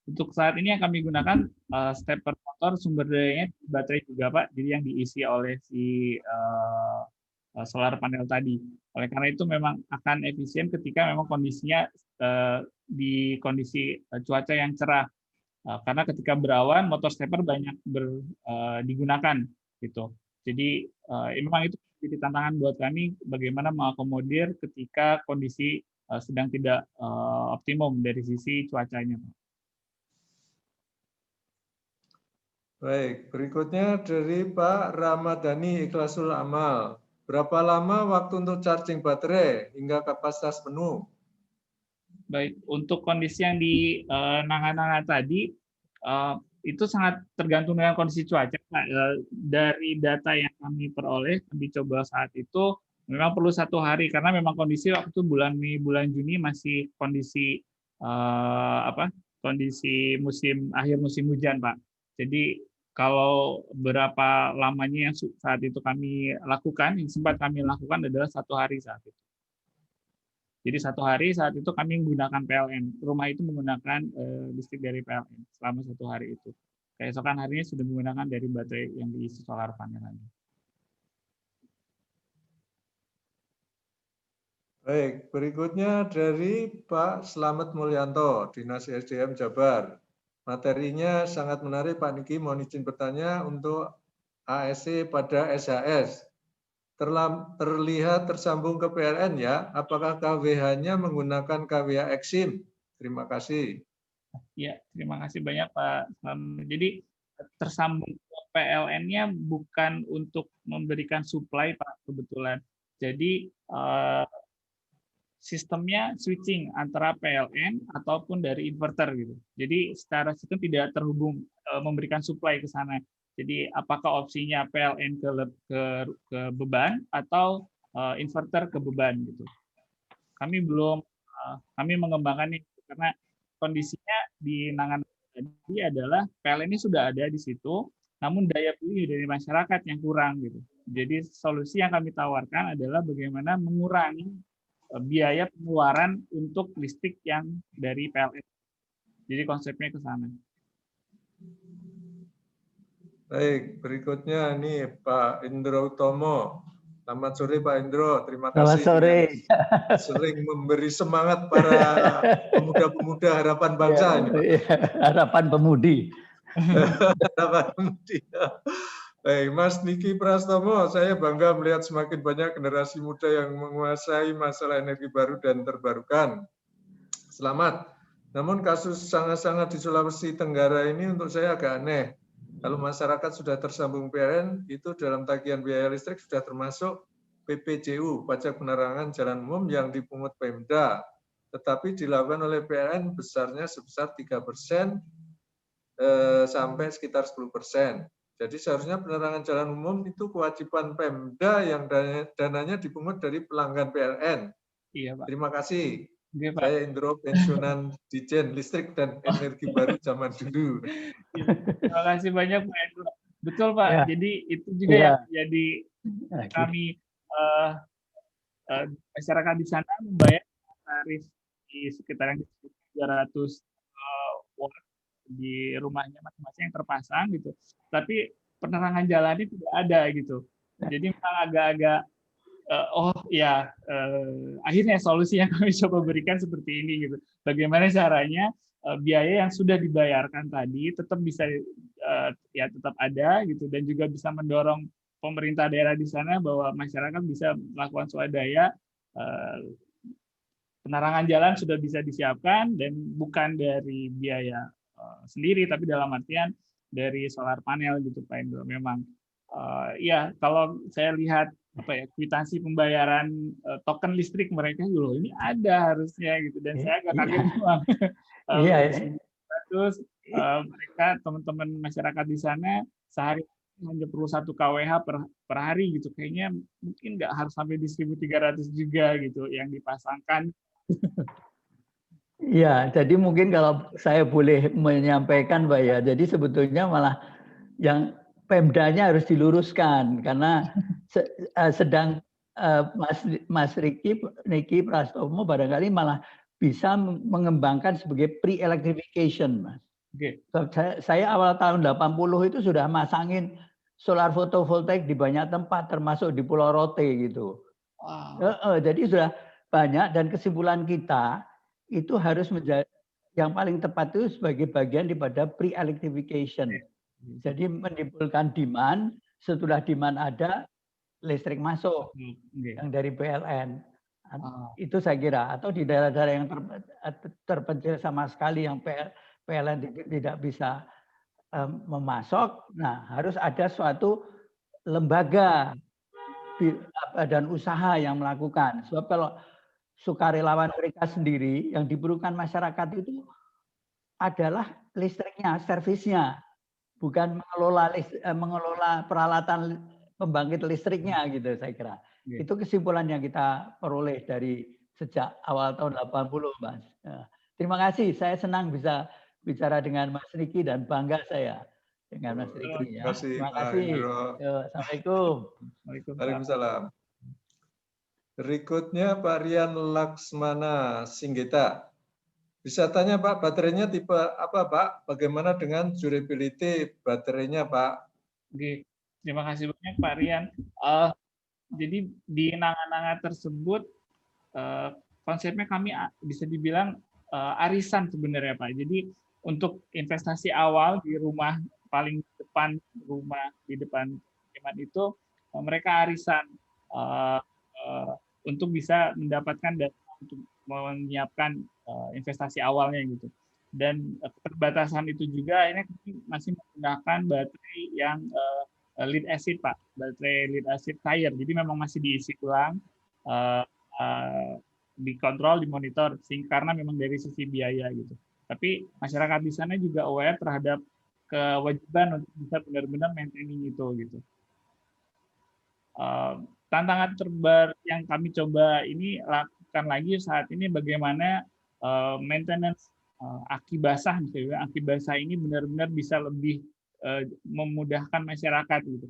Untuk saat ini yang kami gunakan stepper motor sumber dayanya baterai juga Pak, jadi yang diisi oleh si solar panel tadi. Oleh karena itu memang akan efisien ketika memang kondisinya di kondisi cuaca yang cerah. Karena ketika berawan motor stepper banyak digunakan gitu. Jadi memang itu jadi tantangan buat kami bagaimana mengakomodir ketika kondisi sedang tidak optimum dari sisi cuacanya. Baik, berikutnya dari Pak Ramadhani Ikhlasul Amal. Berapa lama waktu untuk charging baterai hingga kapasitas penuh? Baik, untuk kondisi yang di Nanga-Nanga tadi, itu sangat tergantung dengan kondisi cuaca. Dari data yang kami peroleh, kami coba saat itu, memang perlu 1 hari, karena memang kondisi waktu bulan Mei, bulan Juni masih kondisi kondisi akhir musim hujan, Pak. Jadi kalau berapa lamanya yang saat itu kami lakukan, yang sempat kami lakukan adalah 1 hari saat itu. Jadi 1 hari saat itu kami menggunakan PLN. Rumah itu menggunakan listrik dari PLN selama 1 hari itu. Keesokan harinya sudah menggunakan dari baterai yang diisi solar panel lagi. Baik, berikutnya dari Pak Slamet Mulyanto, Dinas SDM Jabar. Materinya sangat menarik Pak Niki, mohon izin bertanya untuk ASC pada SHS. Terlihat tersambung ke PLN ya, apakah KWH-nya menggunakan KWH Exim? Terima kasih. Ya, terima kasih banyak Pak. Jadi tersambung ke PLN-nya bukan untuk memberikan supply Pak kebetulan. Jadi sistemnya switching antara PLN ataupun dari inverter gitu. Jadi secara sistem tidak terhubung memberikan supply ke sana. Jadi apakah opsinya PLN ke beban atau inverter ke beban gitu. Kami mengembangkan ini karena kondisinya di Nangan tadi adalah PLN ini sudah ada di situ, namun daya beli dari masyarakat yang kurang gitu. Jadi solusi yang kami tawarkan adalah bagaimana mengurangi biaya pengeluaran untuk listrik yang dari PLN. Jadi konsepnya ke sana. Baik, berikutnya ini Pak Indro Utomo. Selamat sore Pak Indro, terima Selamat kasih sore. sering memberi semangat para pemuda-pemuda harapan bangsa ini Pak. Harapan pemudi. Harapan pemudi. Baik, Mas Niki Prastomo, saya bangga melihat semakin banyak generasi muda yang menguasai masalah energi baru dan terbarukan. Selamat. Namun kasus sangat-sangat di Sulawesi Tenggara ini untuk saya agak aneh. Kalau masyarakat sudah tersambung PLN, itu dalam tagihan biaya listrik sudah termasuk PPJU, pajak penerangan jalan umum yang dipungut Pemda, tetapi dilakukan oleh PLN besarnya sebesar 3% sampai sekitar 10%. Jadi seharusnya penerangan jalan umum itu kewajiban Pemda yang dananya dipungut dari pelanggan PLN. Iya, Pak. Terima kasih. Oke, Pak. Saya Indro, pensiunan Dijen Listrik dan Energi Baru zaman dulu. Terima kasih banyak Pak Indro. Betul Pak. Ya. Jadi itu juga Ya. yang jadi kami masyarakat di sana membayar tarif di sekitaran 300 watt di rumahnya masing-masing yang terpasang gitu. Tapi penerangan jalannya tidak ada gitu. Jadi memang agak-agak akhirnya solusi yang kami coba berikan seperti ini gitu. Bagaimana caranya biaya yang sudah dibayarkan tadi tetap bisa tetap ada gitu, dan juga bisa mendorong pemerintah daerah di sana bahwa masyarakat bisa melakukan swadaya, penerangan jalan sudah bisa disiapkan dan bukan dari biaya sendiri, tapi dalam artian dari solar panel gitu Pak Indro. Memang kalau saya lihat kwitansi pembayaran token listrik mereka loh, ini ada harusnya gitu, dan saya agak kaget memang. Terus mereka teman-teman masyarakat di sana sehari hanya perlu 1 kWh per hari gitu, kayaknya mungkin nggak harus sampai di 1.300 juga gitu yang dipasangkan. Iya, jadi mungkin kalau saya boleh menyampaikan Pak ya, jadi sebetulnya malah yang Pemdanya harus diluruskan, karena sedang Mas Niki Prastomo barangkali malah bisa mengembangkan sebagai pre-electrification, Mas. Okay. Saya awal tahun 80 itu sudah masangin solar fotovoltaik di banyak tempat, termasuk di Pulau Rote gitu. Wow. Jadi sudah banyak, dan kesimpulan kita itu harus menjadi yang paling tepat itu sebagai bagian daripada pre-electrification. Jadi menimbulkan demand, setelah demand ada, listrik masuk yang dari PLN. Itu saya kira. Atau di daerah-daerah yang terpencil sama sekali yang PLN tidak bisa memasok, nah harus ada suatu lembaga dan usaha yang melakukan. Sebab kalau sukarelawan mereka sendiri, yang diperlukan masyarakat itu adalah listriknya, servisnya. Bukan mengelola peralatan pembangkit listriknya gitu, saya kira. Yeah. Itu kesimpulan yang kita peroleh dari sejak awal tahun 80, Mas. Terima kasih, saya senang bisa bicara dengan Mas Niki dan bangga saya dengan Mas Niki. Ya. Terima kasih. Assalamualaikum. Waalaikumsalam. Berikutnya Pak Rian Laksmana Singgeta. Bisa tanya Pak, baterainya tipe apa Pak? Bagaimana dengan durability baterainya Pak? Oke, terima kasih banyak Pak Rian. Jadi di nanga-nanga tersebut konsepnya kami bisa dibilang arisan sebenarnya Pak. Jadi untuk investasi awal di rumah paling depan rumah di depan teman itu mereka arisan untuk bisa mendapatkan dana untuk menyiapkan investasi awalnya gitu. Dan perbatasan itu juga ini masih menggunakan baterai yang lead acid Pak, baterai lead acid cair. Jadi memang masih diisi ulang, dikontrol, dimonitor, karena memang dari sisi biaya gitu. Tapi masyarakat di sana juga aware terhadap kewajiban untuk bisa benar-benar maintaining itu gitu. Tantangan terbaru yang kami coba ini lakukan lagi saat ini bagaimana maintenance aki basah, misalnya aki basah ini benar-benar bisa lebih memudahkan masyarakat gitu.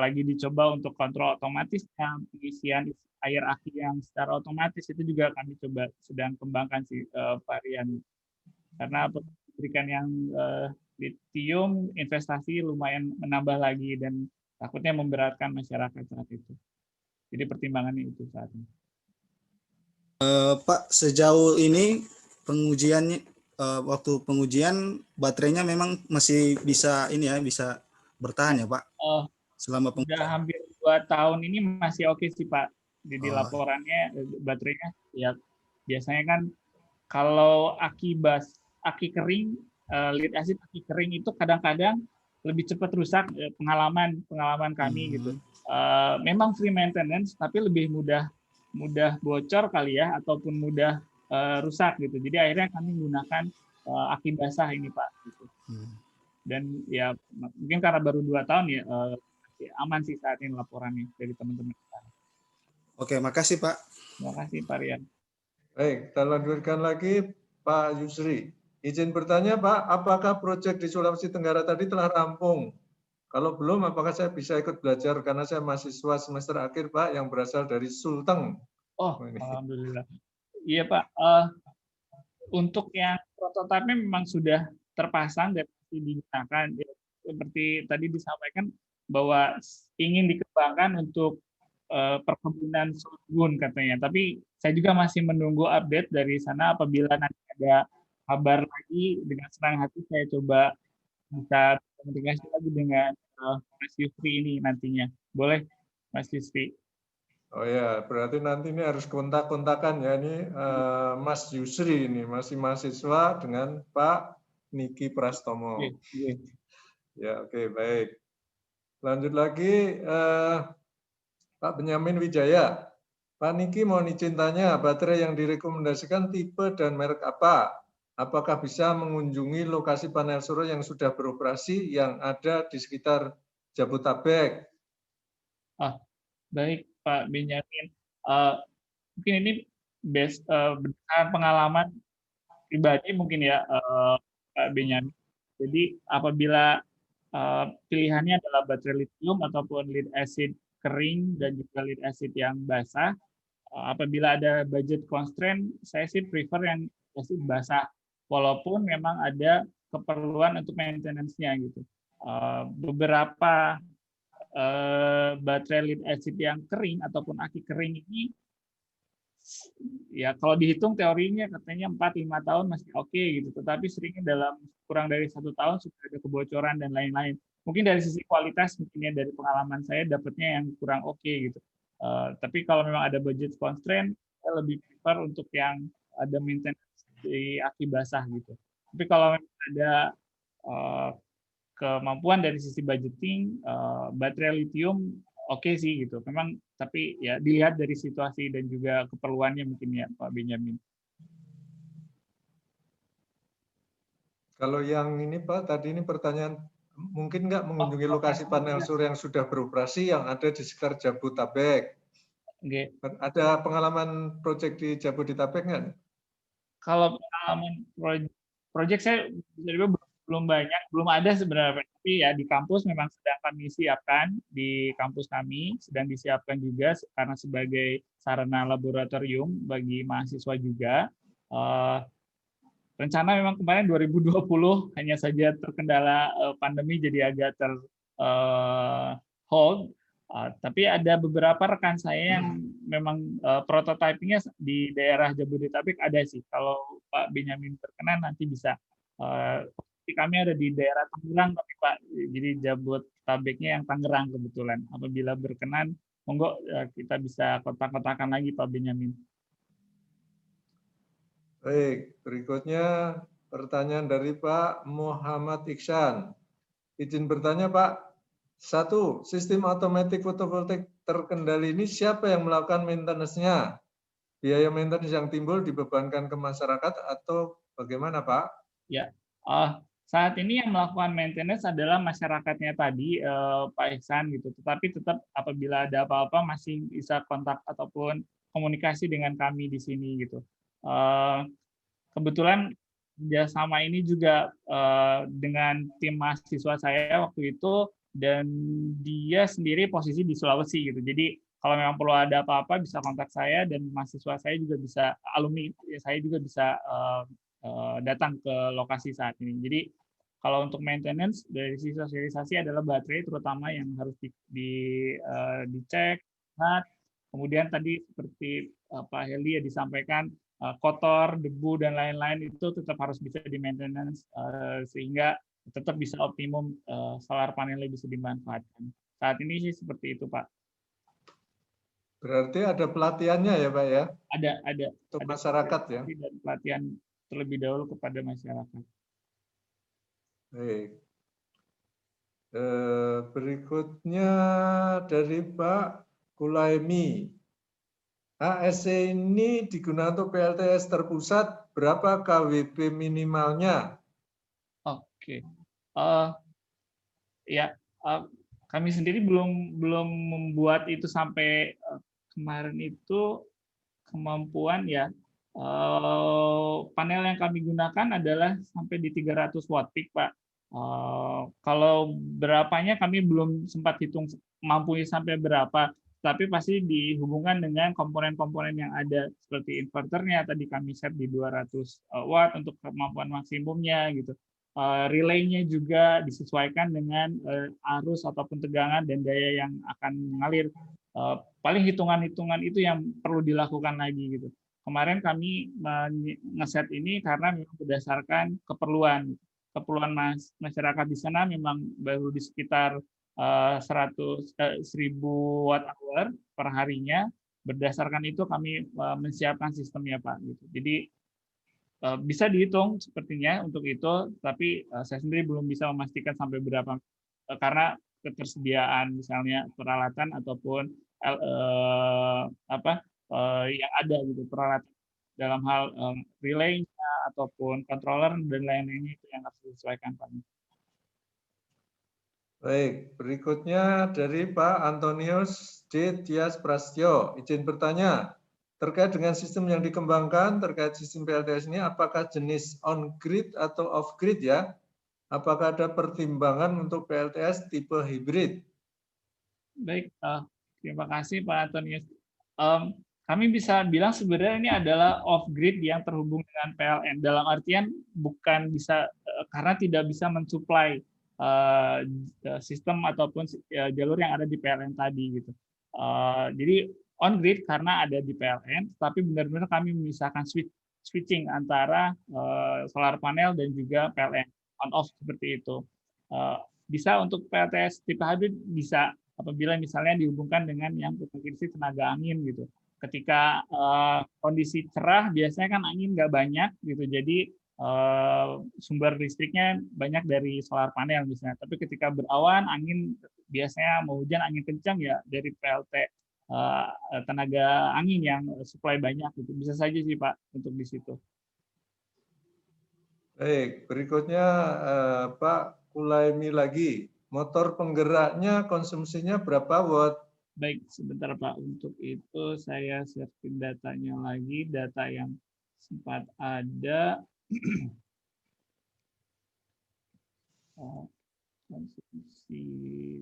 Lagi dicoba untuk kontrol otomatis pengisian air aki yang secara otomatis, itu juga kami coba sedang kembangkan sih Pak Rian. karena pabrikan yang litium investasi lumayan menambah lagi dan takutnya memberatkan masyarakat saat itu. Jadi pertimbangannya itu saat ini. Pak, sejauh ini pengujiannya, waktu pengujian baterainya memang masih bisa ini ya, bisa bertahan ya Pak? Selama pengujian. Sudah hampir 2 tahun ini masih oke sih Pak. Jadi laporannya baterainya ya biasanya kan kalau aki kering, lead acid aki kering itu kadang-kadang lebih cepat rusak, pengalaman kami gitu. Memang free maintenance tapi lebih mudah bocor kali ya, ataupun mudah rusak gitu. Jadi akhirnya kami menggunakan aki basah ini Pak. Gitu. Dan ya mungkin karena baru 2 tahun ya aman sih saat ini laporannya dari teman-teman kita. Oke, makasih Pak. Terima kasih Pak Rian. Baik, kita lanjutkan lagi Pak Yusri. Izin bertanya Pak, apakah proyek di Sulawesi Tenggara tadi telah rampung? Kalau belum, apakah saya bisa ikut belajar? Karena saya mahasiswa semester akhir, Pak, yang berasal dari Sulteng. Oh, alhamdulillah. Iya, Pak. Untuk yang prototipenya memang sudah terpasang dan digunakan. Seperti tadi disampaikan bahwa ingin dikembangkan untuk perkebunan sorghum katanya. Tapi saya juga masih menunggu update dari sana. Apabila nanti ada kabar lagi, dengan senang hati saya coba bisa komunikasi lagi dengan Mas Yusri ini nantinya. Boleh, Mas Yusri? Oh ya, berarti nanti ini harus kontak-kontakan ya. Ini Mas Yusri ini masih mahasiswa dengan Pak Niki Prastomo. Ya, oke, baik. Lanjut lagi, Pak Benyamin Wijaya. Pak Niki mohon izin tanya, baterai yang direkomendasikan tipe dan merek apa? Apakah bisa mengunjungi lokasi panel surya yang sudah beroperasi yang ada di sekitar Jabodetabek? Baik Pak Benyamin, mungkin ini berdasarkan pengalaman pribadi mungkin ya Pak Benyamin. Jadi apabila pilihannya adalah baterai lithium ataupun lead acid kering dan juga lead acid yang basah, apabila ada budget constraint, saya sih prefer yang acid basah. Walaupun memang ada keperluan untuk maintenance-nya gitu. Beberapa baterai lead acid yang kering ataupun aki kering ini, ya kalau dihitung teorinya katanya 4-5 tahun masih oke gitu. Tetapi seringnya dalam kurang dari 1 tahun sudah ada kebocoran dan lain-lain. Mungkin dari sisi kualitas, mungkin ya dari pengalaman saya dapatnya yang kurang oke gitu. Tapi kalau memang ada budget constraint, saya lebih prefer untuk yang ada maintenance di aki basah gitu. Tapi kalau ada kemampuan dari sisi budgeting, baterai lithium oke sih gitu. Memang tapi ya dilihat dari situasi dan juga keperluannya mungkin ya Pak Benyamin. Kalau yang ini Pak, tadi ini pertanyaan, mungkin nggak mengunjungi lokasi panel surya yang sudah beroperasi yang ada di sekitar Jabodetabek? Okay. Ada pengalaman proyek di Jabodetabek nggak? Kalau pengalaman proyek saya belum banyak, belum ada sebenarnya. Tapi ya di kampus memang sedang kami siapkan, di kampus kami sedang disiapkan juga karena sebagai sarana laboratorium bagi mahasiswa juga. Rencana memang kemarin 2020 hanya saja terkendala pandemi jadi agak hold. Tapi ada beberapa rekan saya yang memang prototypingnya di daerah Jabodetabek ada sih. Kalau Pak Benyamin berkenan nanti bisa. Kami ada di daerah Tangerang tapi Pak, jadi Jabodetabeknya yang Tangerang kebetulan. Apabila berkenan, monggo kita bisa kontak-kontakan lagi Pak Benyamin. Baik, berikutnya pertanyaan dari Pak Muhammad Iksan. Izin bertanya Pak. 1. Sistem otomatis fotovoltaik terkendali ini siapa yang melakukan maintenance-nya? Biaya maintenance yang timbul dibebankan ke masyarakat atau bagaimana Pak? Ya, saat ini yang melakukan maintenance adalah masyarakatnya tadi, Pak Ihsan gitu. Tetapi tetap apabila ada apa-apa masih bisa kontak ataupun komunikasi dengan kami di sini gitu. Kebetulan kerjasama ini juga dengan tim mahasiswa saya waktu itu. Dan dia sendiri posisi di Sulawesi gitu. Jadi kalau memang perlu ada apa-apa bisa kontak saya dan mahasiswa saya juga bisa, alumni saya juga bisa datang ke lokasi saat ini. Jadi kalau untuk maintenance dari sisi sosialisasi adalah baterai terutama yang harus dicek. Kemudian tadi seperti Pak Heli ya disampaikan kotor, debu dan lain-lain itu tetap harus bisa di maintenance sehingga tetap bisa optimum solar panelnya bisa dimanfaatkan. Saat ini sih seperti itu, Pak. Berarti ada pelatihannya ya, Pak ya? Ada. Untuk masyarakat ya? Dan pelatihan terlebih dahulu kepada masyarakat. Baik. Berikutnya dari Pak Kulaimi. ASC ini digunakan untuk PLTS terpusat, berapa KWP minimalnya? Oke. Kami sendiri belum membuat itu sampai kemarin itu kemampuan ya. Panel yang kami gunakan adalah sampai di 300 watt peak, Pak. Kalau berapanya kami belum sempat hitung mampunya sampai berapa, tapi pasti dihubungkan dengan komponen-komponen yang ada seperti inverternya tadi kami set di 200 watt untuk kemampuan maksimumnya gitu. Relaynya juga disesuaikan dengan arus ataupun tegangan dan daya yang akan mengalir. Paling hitungan-hitungan itu yang perlu dilakukan lagi gitu. Kemarin kami ngeset ini karena memang berdasarkan keperluan masyarakat di sana memang baru di sekitar 1000 watt hour per harinya. Berdasarkan itu kami menyiapkan sistemnya, Pak. Gitu. Jadi bisa dihitung sepertinya untuk itu, tapi saya sendiri belum bisa memastikan sampai berapa karena ketersediaan misalnya peralatan ataupun yang ada gitu peralatan dalam hal relay-nya ataupun controller dan lain-lainnya itu yang harus disesuaikan, Pak. Baik, berikutnya dari Pak Antonius D. Tias Prastyo. Izin bertanya, terkait dengan sistem yang dikembangkan, terkait sistem PLTS ini, apakah jenis on-grid atau off-grid ya? Apakah ada pertimbangan untuk PLTS tipe hibrid? Baik, terima kasih Pak Antonius. Kami bisa bilang sebenarnya ini adalah off-grid yang terhubung dengan PLN. Dalam artian bukan bisa, karena tidak bisa mensuplai sistem ataupun jalur yang ada di PLN tadi gitu. Jadi on-grid karena ada di PLN, tapi benar-benar kami memisahkan switching antara solar panel dan juga PLN on-off seperti itu. Bisa untuk PLTS tipe hybrid bisa apabila misalnya dihubungkan dengan yang potensi tenaga angin gitu. Ketika kondisi cerah biasanya kan angin nggak banyak gitu, jadi sumber listriknya banyak dari solar panel misalnya. Tapi ketika berawan angin biasanya mau hujan angin kencang ya dari PLT tenaga angin yang supply banyak gitu. Bisa saja sih Pak untuk di situ. Baik, berikutnya Pak Kulaimi lagi. Motor penggeraknya konsumsinya berapa watt? Baik, sebentar Pak. Untuk itu saya searching datanya lagi, data yang sempat ada. Konsumsi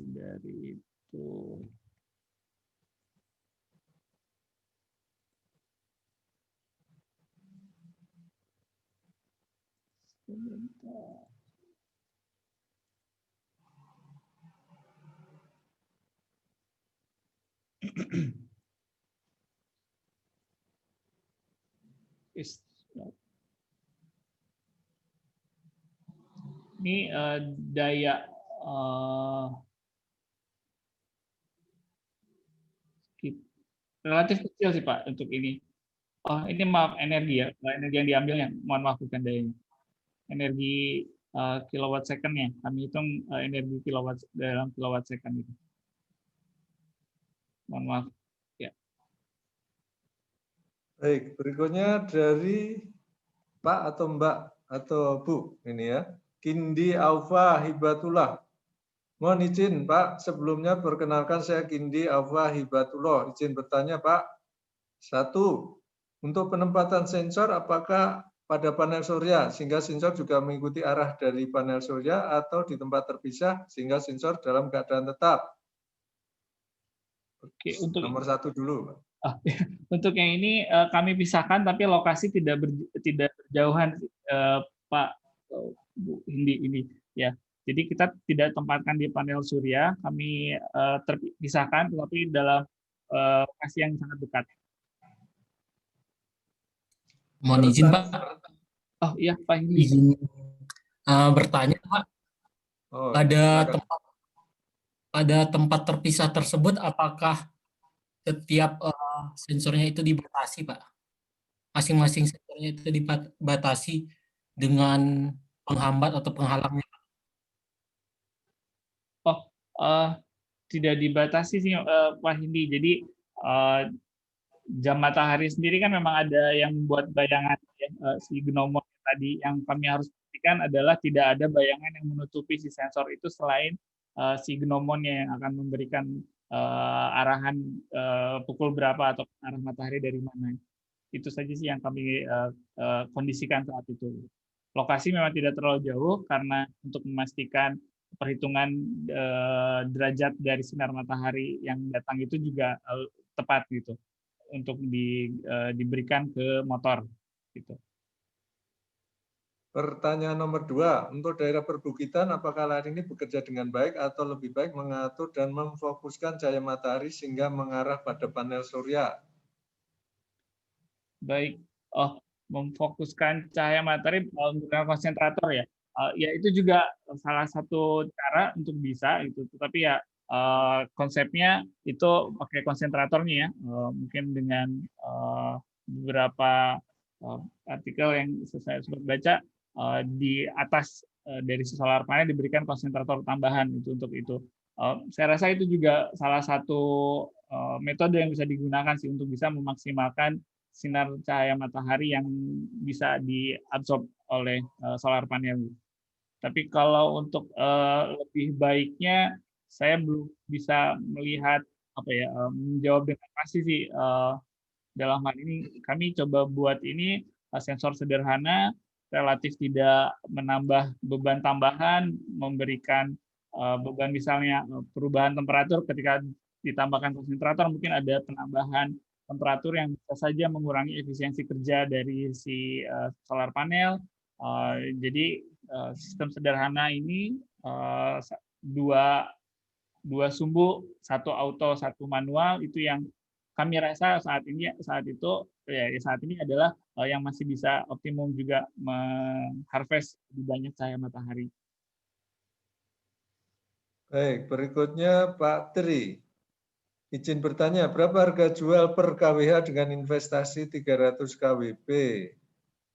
dari itu. Sebentar. Ini daya relatif kecil sih Pak untuk ini. Oh ini maaf energi ya, energi yang diambilnya. Mohon maaf bukan dayanya. Energi kilowatt second-nya. Kami hitung energi kilowatt dalam kilowatt second itu. Mohon maaf. Ya. Baik, berikutnya dari Pak atau Mbak atau Bu ini ya. Kindi Aufa Hibatullah. Mohon izin Pak, sebelumnya perkenalkan saya Kindi Aufa Hibatullah. Izin bertanya Pak. 1. Untuk penempatan sensor apakah pada panel surya sehingga sensor juga mengikuti arah dari panel surya atau di tempat terpisah sehingga sensor dalam keadaan tetap? Oke, untuk nomor 1 dulu Pak. Untuk yang ini kami pisahkan, tapi lokasi tidak berjauhan, Pak Bu Hindi ini ya. Jadi kita tidak tempatkan di panel surya, kami terpisahkan, tetapi dalam lokasi yang sangat dekat. Mohon izin Pak. Oh iya Pak Hindi. Izin bertanya Pak. Pada tempat terpisah tersebut, apakah setiap sensornya itu dibatasi, Pak? Masing-masing sensornya itu dibatasi dengan penghambat atau penghalangnya? Oh, tidak dibatasi sih Pak Hindi. Jadi jam matahari sendiri kan memang ada yang buat bayangan ya, si gnomon tadi. Yang kami harus pastikan adalah tidak ada bayangan yang menutupi si sensor itu selain si gnomonnya yang akan memberikan arahan pukul berapa atau arah matahari dari mana. Itu saja sih yang kami kondisikan saat itu. Lokasi memang tidak terlalu jauh karena untuk memastikan perhitungan derajat dari sinar matahari yang datang itu juga tepat gitu untuk diberikan ke motor gitu. Pertanyaan nomor 2, untuk daerah perbukitan, apakah layar ini bekerja dengan baik atau lebih baik mengatur dan memfokuskan cahaya matahari sehingga mengarah pada panel surya? Baik, memfokuskan cahaya matahari menggunakan konsentrator ya. Ya itu juga salah satu cara untuk bisa itu. Tetapi ya konsepnya itu pakai konsentratornya ya. Mungkin dengan beberapa artikel yang saya sempat baca, di atas dari solar panel diberikan konsentrator tambahan untuk itu. Saya rasa itu juga salah satu metode yang bisa digunakan sih untuk bisa memaksimalkan sinar cahaya matahari yang bisa diabsorb oleh solar panel. Tapi kalau untuk lebih baiknya saya belum bisa melihat menjawab dengan pasti sih. Dalam hal ini kami coba buat ini sensor sederhana, relatif tidak menambah beban tambahan, memberikan beban misalnya perubahan temperatur ketika ditambahkan konsentrator mungkin ada penambahan temperatur yang bisa saja mengurangi efisiensi kerja dari si solar panel. Jadi sistem sederhana ini dua sumbu, satu auto, satu manual, itu yang kami rasa saat ini adalah yang masih bisa optimum juga mengharvest lebih banyak cahaya matahari. Baik, berikutnya Pak Tri. Izin bertanya, berapa harga jual per kWh dengan investasi 300 kWp?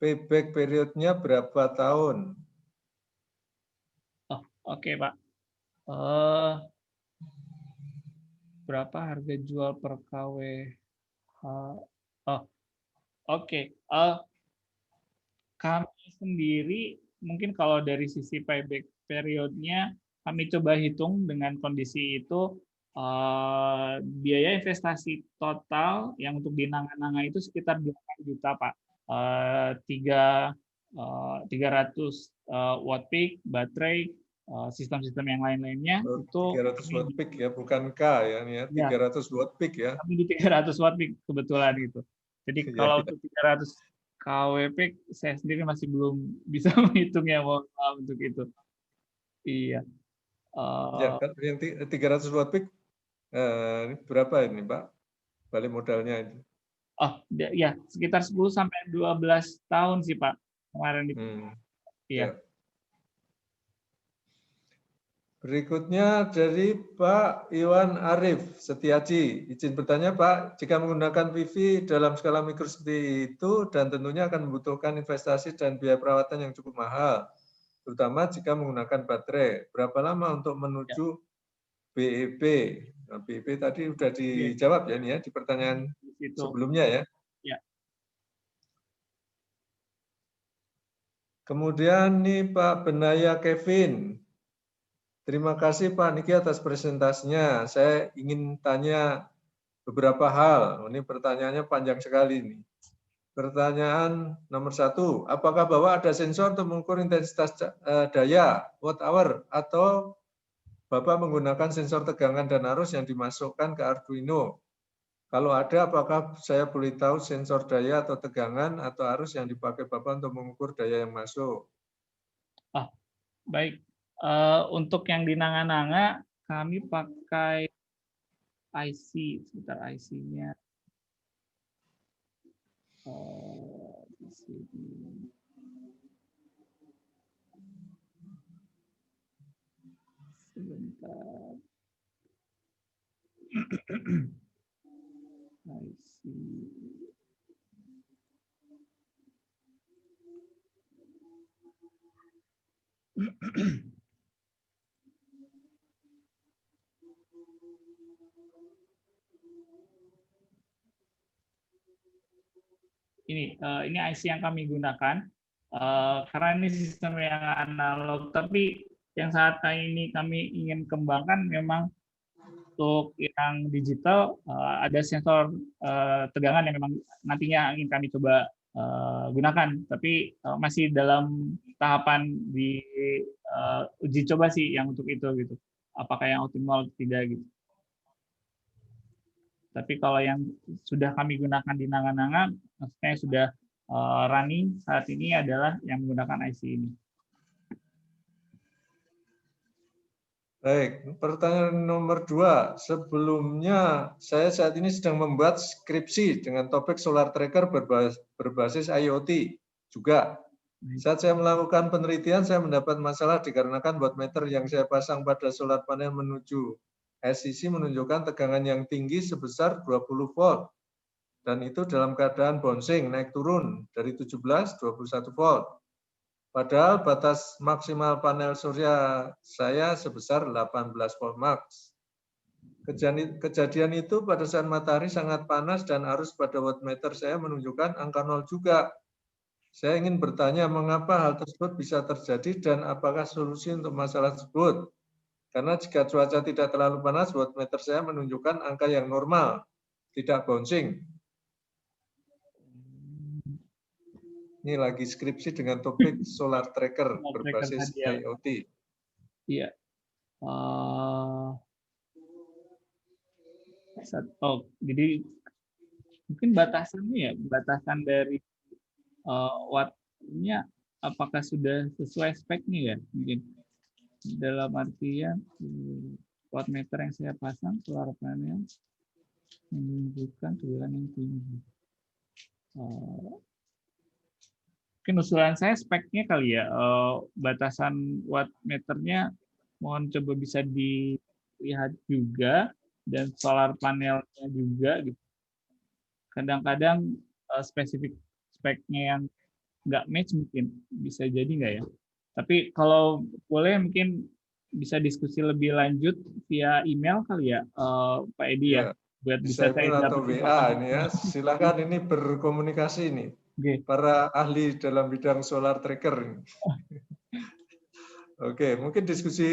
Payback periodnya berapa tahun? Oke, Pak. Berapa harga jual per kWh? Oke. Kami sendiri mungkin kalau dari sisi payback periodnya kami coba hitung dengan kondisi itu biaya investasi total yang untuk di nanga-nanga itu sekitar 8 juta, Pak. 300 watt peak baterai, sistem-sistem yang lain-lainnya itu 300 watt peak ya, bukan K ya, ini ya, 300 watt peak ya. Kami di 300 watt peak kebetulan itu. Jadi kalau untuk 300 kW peak saya sendiri masih belum bisa menghitungnya untuk itu. Iya. Ya, kan yang 300 watt peak ini berapa ini, Pak? Balik modalnya itu. Ya, sekitar 10 sampai 12 tahun sih, Pak. Kemarin itu. Iya. Ya. Berikutnya dari Pak Iwan Arif Setiaji. Izin bertanya Pak, jika menggunakan PV dalam skala mikro seperti itu dan tentunya akan membutuhkan investasi dan biaya perawatan yang cukup mahal, terutama jika menggunakan baterai. Berapa lama untuk menuju BEP? Nah, BEP tadi sudah dijawab ya, ini ya di pertanyaan sebelumnya ya. Kemudian nih Pak Benaya Kevin. Terima kasih Pak Niki atas presentasinya. Saya ingin tanya beberapa hal. Ini pertanyaannya panjang sekali nih. Pertanyaan nomor 1, apakah bahwa ada sensor untuk mengukur intensitas daya watt hour atau Bapak menggunakan sensor tegangan dan arus yang dimasukkan ke Arduino? Kalau ada, apakah saya boleh tahu sensor daya atau tegangan atau arus yang dipakai Bapak untuk mengukur daya yang masuk? Baik. Untuk yang di Nanga-Nanga, kami pakai IC, sebentar IC-nya. Di sini. Sebentar. IC. Ini IC yang kami gunakan karena ini sistem yang analog, tapi yang saat ini kami ingin kembangkan memang untuk yang digital ada sensor tegangan yang memang nantinya ingin kami coba gunakan, tapi masih dalam tahapan di uji coba sih yang untuk itu gitu. Apakah yang optimal atau tidak gitu. Tapi kalau yang sudah kami gunakan di Nanga-Nanga, maksudnya sudah running saat ini adalah yang menggunakan IC ini. Baik, pertanyaan nomor 2. Sebelumnya saya saat ini sedang membuat skripsi dengan topik solar tracker berbasis IoT juga. Saat saya melakukan penelitian, saya mendapat masalah dikarenakan wattmeter yang saya pasang pada solar panel menuju SCC menunjukkan tegangan yang tinggi sebesar 20 volt. Dan itu dalam keadaan bouncing, naik turun dari 17, 21 volt. Padahal batas maksimal panel surya saya sebesar 18 volt max. Kejadian itu pada saat matahari sangat panas dan arus pada wattmeter saya menunjukkan angka 0 juga. Saya ingin bertanya mengapa hal tersebut bisa terjadi dan apakah solusi untuk masalah tersebut. Karena jika cuaca tidak terlalu panas, wattmeter saya menunjukkan angka yang normal, tidak bouncing. Ini lagi skripsi dengan topik solar tracker berbasis IoT. Iya. Jadi mungkin batasannya ya, batasan dari wattnya apakah sudah sesuai speknya ya? Mungkin dalam artian wattmeter yang saya pasang solar panel menunjukkan tegangan yang tinggi. Mungkin usulan saya speknya kali ya, batasan wattmeternya mohon coba bisa dilihat juga dan solar panelnya juga gitu. Kadang-kadang spesifik speknya yang nggak match mungkin bisa jadi nggak ya. Tapi kalau boleh mungkin bisa diskusi lebih lanjut via email kali ya, Pak Edi ya. Buat bisa email atau WA ini ya. Silakan ini berkomunikasi nih. Para ahli dalam bidang solar tracker ini. Oke, mungkin diskusi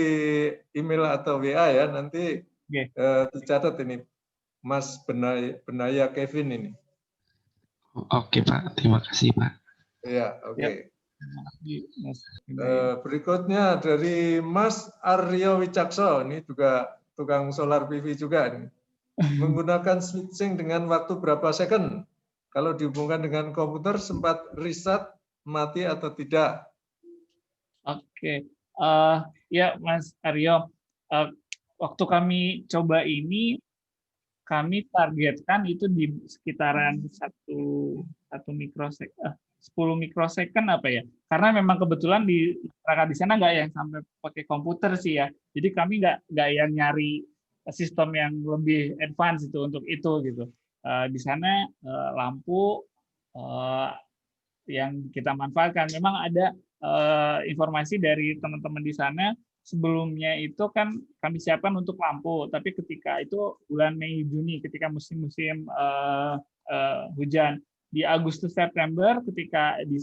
email atau WA ya nanti dicatat ini Mas Benaya Kevin ini. Oke Pak, terima kasih Pak. Ya, oke. Berikutnya dari Mas Aryo Wicakso, ini juga tukang solar PV juga ini. Menggunakan switching dengan waktu berapa second? Kalau dihubungkan dengan komputer sempat reset mati atau tidak? Oke, ya Mas Aryo, waktu kami coba ini kami targetkan itu di sekitaran 1 mikrosecond, 10 mikrosecond apa ya? Karena memang kebetulan di masyarakat di sana nggak yang sampai pakai komputer sih ya. Jadi kami nggak yang nyari sistem yang lebih advance itu untuk itu gitu. Di sana lampu yang kita manfaatkan. Memang ada informasi dari teman-teman di sana. Sebelumnya itu kan kami siapkan untuk lampu, tapi ketika itu bulan Mei Juni ketika musim-musim hujan, di Agustus September ketika di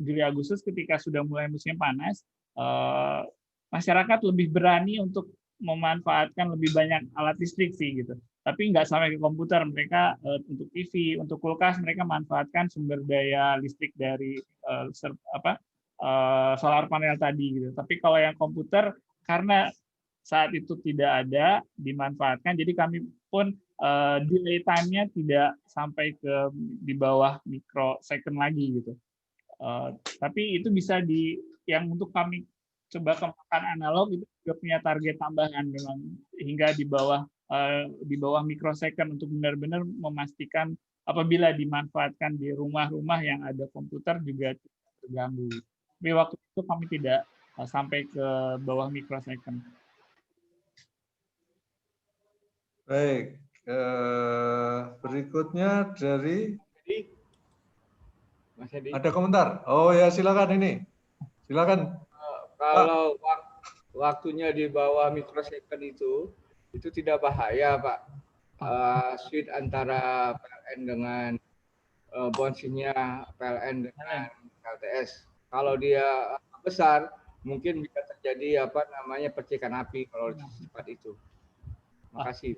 Juli Agustus ketika sudah mulai musim panas, masyarakat lebih berani untuk memanfaatkan lebih banyak alat listrik sih gitu. Tapi nggak sampai ke komputer, mereka untuk TV, untuk kulkas mereka manfaatkan sumber daya listrik dari solar panel tadi gitu. Tapi kalau yang komputer karena saat itu tidak ada dimanfaatkan, jadi kami pun delay time-nya tidak sampai ke di bawah microsecond lagi gitu. Tapi itu bisa yang untuk kami coba kembangkan analog itu juga punya target tambahan memang hingga di bawah microsecond untuk benar-benar memastikan apabila dimanfaatkan di rumah-rumah yang ada komputer juga tidak terganggu. Tapi waktu itu kami tidak sampai ke bawah microsecond. Baik, berikutnya dari ada komentar. Oh ya, silakan ini. Silakan. Kalau waktunya di bawah microsecond itu tidak bahaya, Pak. Switch antara PLN dengan bonsinya PLN dengan LTS. Kalau dia besar, mungkin bisa terjadi percikan api kalau cepat itu. Terima kasih.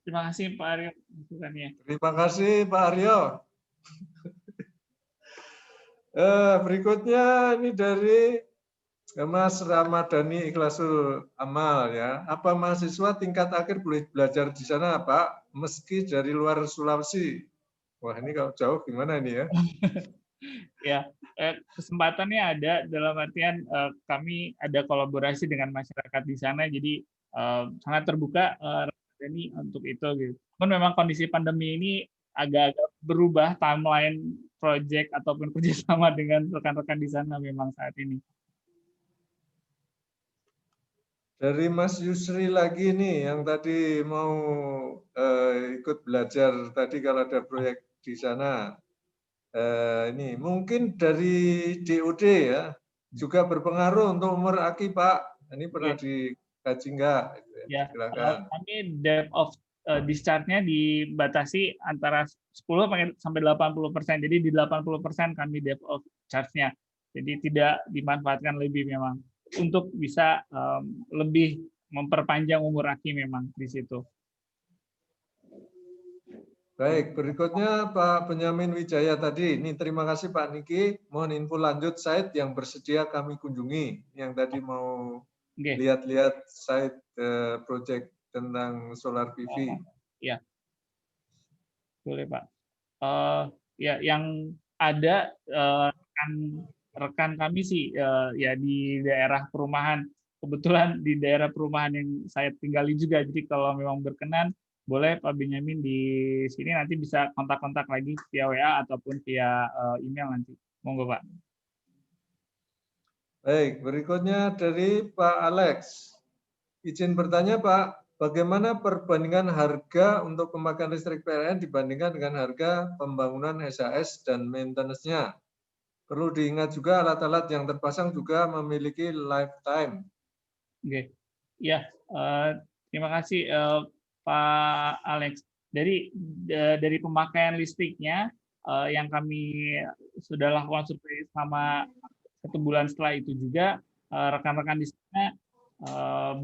Terima kasih Pak Aryo masukannya. Terima kasih Pak Aryo. Berikutnya ini dari Mas Ramadhani Ikhlasul Amal ya. Apa mahasiswa tingkat akhir boleh belajar di sana Pak, meski dari luar Sulawesi? Wah ini kalau jauh gimana ini ya? Ya, kesempatannya ada dalam artian kami ada kolaborasi dengan masyarakat di sana, jadi sangat terbuka ini untuk itu gitu. Namun memang kondisi pandemi ini agak-agak berubah timeline project ataupun kerjasama dengan rekan-rekan di sana memang saat ini. Dari Mas Yusri lagi nih yang tadi mau ikut belajar tadi kalau ada proyek di sana. Ini mungkin dari DOD ya juga berpengaruh untuk umur Aki Pak. Ini pernah dikaji enggak? Ya, silakan. kami depth of discharge-nya dibatasi antara 10 sampai 80%. Jadi di 80% kami depth of charge-nya. Jadi tidak dimanfaatkan lebih memang untuk bisa lebih memperpanjang umur Aki memang di situ. Baik, berikutnya Pak Benyamin Wijaya tadi. Ini terima kasih Pak Niki. Mohon info lanjut site yang bersedia kami kunjungi. Yang tadi mau lihat-lihat site project tentang solar PV. Ya, boleh Pak. Ya, yang ada rekan kami sih ya di daerah perumahan. Kebetulan di daerah perumahan yang saya tinggali juga. Jadi kalau memang berkenan, boleh Pak Benyamin di sini nanti bisa kontak-kontak lagi via WA ataupun via email nanti. Monggo Pak. Baik, berikutnya dari Pak Alex. Izin bertanya Pak, bagaimana perbandingan harga untuk pemakaian listrik PLN dibandingkan dengan harga pembangunan SAS dan maintenance-nya? Perlu diingat juga alat-alat yang terpasang juga memiliki lifetime. Oke, ya terima kasih Pak Alex. Dari pemakaian listriknya yang kami sudah lakukan survei selama 1 bulan setelah itu juga rekan-rekan di sana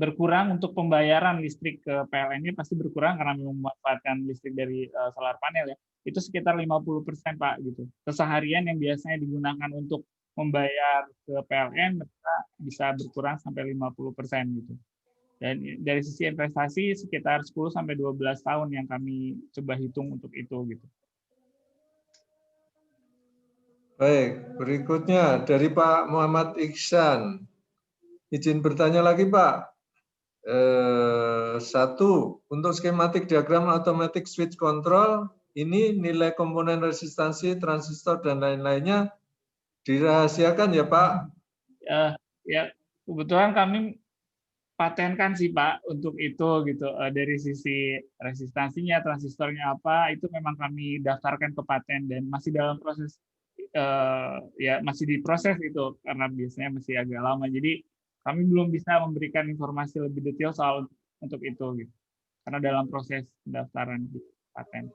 berkurang untuk pembayaran listrik ke PLN ini pasti berkurang karena memanfaatkan listrik dari solar panel ya. Itu sekitar 50% Pak gitu. Keseharian yang biasanya digunakan untuk membayar ke PLN mereka bisa berkurang sampai 50% gitu. Dan dari sisi investasi sekitar 10 sampai 12 tahun yang kami coba hitung untuk itu gitu. Baik, berikutnya dari Pak Muhammad Iksan. Izin bertanya lagi Pak. Satu, untuk skematik diagram automatic switch control, ini nilai komponen resistansi, transistor, dan lain-lainnya dirahasiakan ya Pak? Ya, kebetulan kami patenkan sih Pak untuk itu gitu. Dari sisi resistansinya, transistornya apa, itu memang kami daftarkan ke paten dan masih dalam proses ya masih diproses itu karena biasanya masih agak lama. Jadi kami belum bisa memberikan informasi lebih detail soal untuk itu gitu. Karena dalam proses pendaftaran di paten.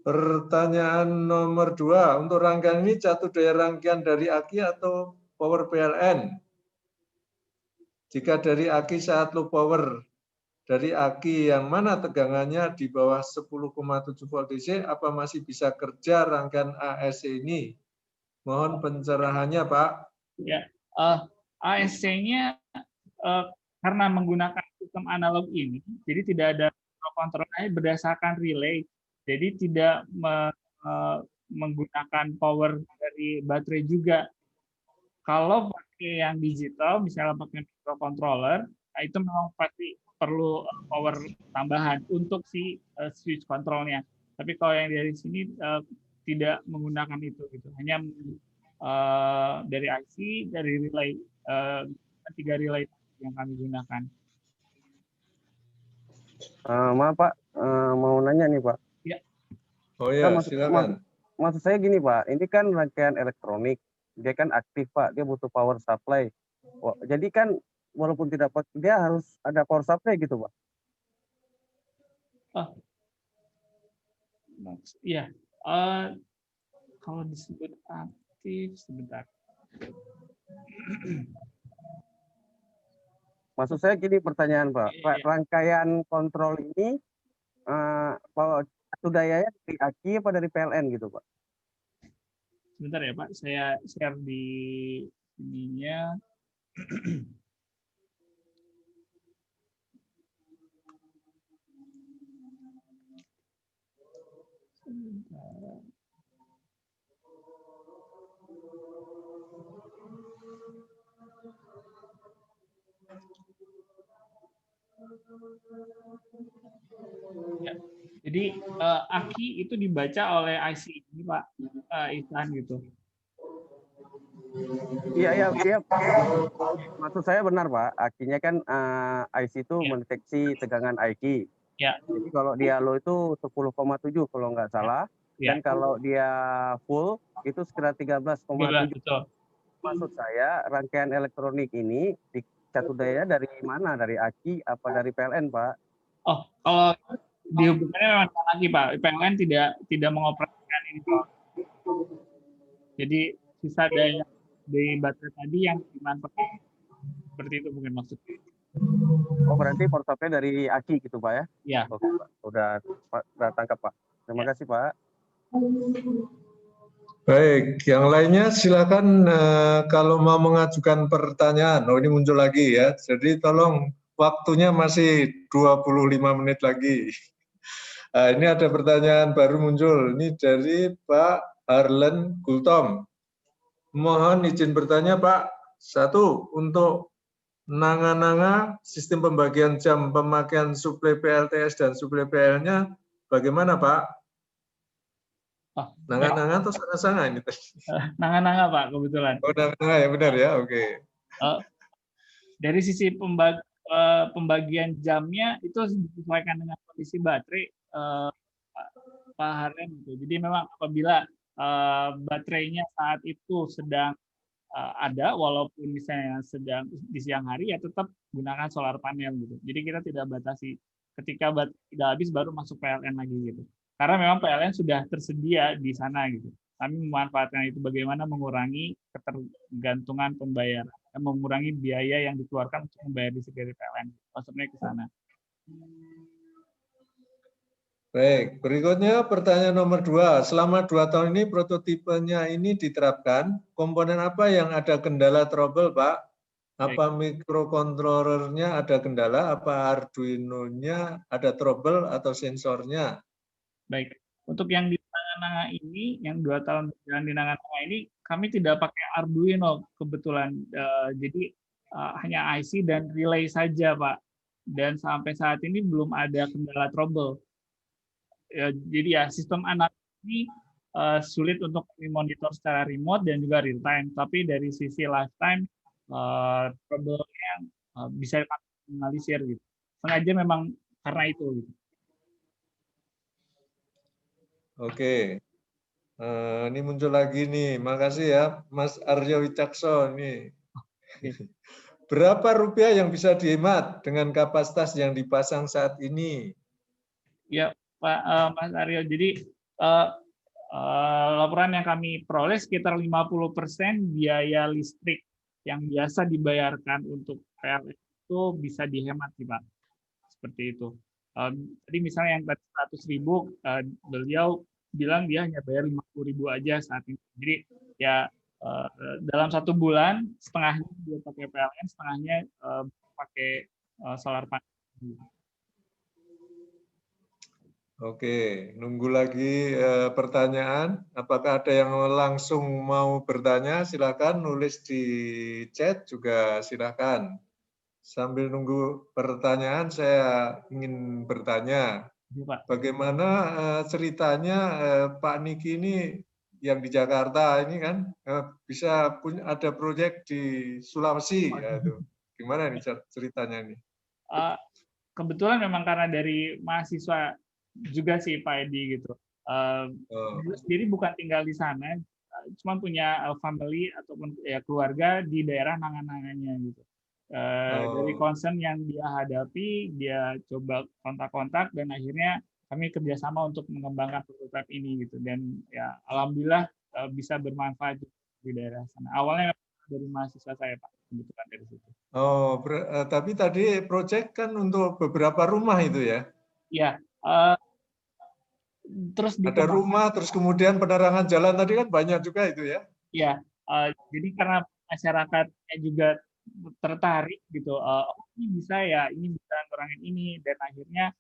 Pertanyaan nomor 2, untuk rangkaian ini catur daya rangkaian dari Aki atau power PLN? Jika dari Aki saat low power, dari Aki yang mana tegangannya di bawah 10,7 volt DC, apa masih bisa kerja rangkaian ASC ini? Mohon pencerahannya Pak. Ya, ASC-nya karena menggunakan sistem analog ini, jadi tidak ada microcontroller berdasarkan relay, jadi tidak menggunakan power dari baterai juga. Kalau pakai yang digital, misalnya pakai microcontroller, nah itu memang pasti perlu power tambahan untuk si switch controlnya. Tapi kalau yang dari sini tidak menggunakan itu, gitu. Hanya dari IC, dari relay, 3 relay yang kami gunakan. Maaf Pak, mau nanya nih Pak. Ya. Oh ya, silakan. Maksud saya gini Pak, ini kan rangkaian elektronik, dia kan aktif Pak, dia butuh power supply. Jadi kan walaupun tidak dia harus ada power supply gitu Pak. Iya, kalau disebut aktif, sebentar. Maksud saya gini pertanyaan Pak, rangkaian kontrol ini satu dayanya dari AKI apa dari PLN gitu Pak? Sebentar ya Pak, saya share di ininya. Ya. Jadi AKI itu dibaca oleh IC ini Pak Ihsan gitu. Iya. Maksud saya benar Pak, AKI-nya kan IC itu mendeteksi tegangan AKI. Ya. Jadi kalau dia low itu 10,7 kalau nggak salah, dan kalau dia full itu sekitar 13,7. Maksud saya rangkaian elektronik ini di satu daya dari mana? Dari AKI apa dari PLN Pak? Oh, kalau dihubungkannya memang dengan AKI Pak, PLN tidak mengoperasikan ini Pak. Jadi sisa daya di baterai tadi yang dimanfaatkan seperti itu mungkin maksudnya. Oh berarti power supply dari AKI gitu Pak ya? Iya. Oke Pak, udah tangkap Pak. Terima kasih Pak. Baik, yang lainnya silakan kalau mau mengajukan pertanyaan. Oh ini muncul lagi ya, jadi tolong waktunya masih 25 menit lagi. Nah, ini ada pertanyaan baru muncul, ini dari Pak Harlen Gultom. Mohon izin bertanya Pak, satu, untuk nanga-nanga sistem pembagian jam pemakaian suplai PLTS dan suplai PL-nya bagaimana Pak? Nanga-nanga atau sanga-sanga ini? Nanga-nanga Pak, kebetulan. Oh, nanga-nanga ya, benar ya, oke. Dari sisi pembagian jamnya itu disesuaikan dengan kondisi baterai, Pak Harlen. Jadi memang apabila baterainya saat itu sedang ada, walaupun misalnya sedang di siang hari, ya tetap gunakan solar panel gitu. Jadi kita tidak batasi ketika baterai tidak habis baru masuk PLN lagi gitu. Karena memang PLN sudah tersedia di sana gitu. Kami memanfaatkan itu bagaimana mengurangi ketergantungan pembayaran, mengurangi biaya yang dikeluarkan untuk membayar listrik dari PLN. Maksudnya ke sana. Baik, berikutnya pertanyaan nomor 2. Selama 2 tahun ini prototipenya ini diterapkan, komponen apa yang ada kendala trouble, Pak? Apa mikrokontrollernya ada kendala, apa Arduino-nya ada trouble atau sensornya? Baik, untuk yang di Nanga ini, yang 2 tahun berjalan di Nanga ini, kami tidak pakai Arduino kebetulan. Jadi hanya IC dan relay saja, Pak. Dan sampai saat ini belum ada kendala trouble. Jadi ya sistem analog ini sulit untuk dimonitor secara remote dan juga real time. Tapi dari sisi lifetime, trouble-nya bisa minimalisir gitu. Sengaja memang karena itu. Gitu. Oke, ini muncul lagi nih. Makasih ya, Mas Aryo Wicakso nih. Berapa rupiah yang bisa dihemat dengan kapasitas yang dipasang saat ini? Ya, Pak Mas Aryo. Jadi laporan yang kami peroleh sekitar 50% biaya listrik yang biasa dibayarkan untuk PLN itu bisa dihemat, sih, Pak. Seperti itu. Jadi misalnya yang tadi 100.000, beliau bilang dia hanya bayar 50.000 aja saat ini. Jadi ya dalam 1 bulan setengahnya dia pakai PLN, setengahnya pakai solar panel. Oke, nunggu lagi pertanyaan. Apakah ada yang langsung mau bertanya? Silakan nulis di chat juga silakan. Sambil nunggu pertanyaan, saya ingin bertanya, bagaimana ceritanya Pak Niki ini yang di Jakarta ini kan bisa punya ada proyek di Sulawesi, ya, itu. Gimana nih ceritanya ini? Kebetulan memang karena dari mahasiswa juga sih Pak Edi gitu. Beliau sendiri bukan tinggal di sana, cuma punya family ataupun ya keluarga di daerah nangan-nangannya gitu. Dari concern yang dia hadapi, dia coba kontak-kontak dan akhirnya kami kerjasama untuk mengembangkan prototipe ini gitu. Dan ya alhamdulillah bisa bermanfaat di daerah sana. Awalnya dari mahasiswa saya Pak, kebetulan dari situ. Tapi tadi proyek kan untuk beberapa rumah itu ya? Iya. Terus ada rumah, terus kemudian penerangan jalan tadi kan banyak juga itu ya? Iya. Jadi karena masyarakatnya juga tertarik gitu, ini bisa ya, ini bisa ngurangin ini, dan akhirnya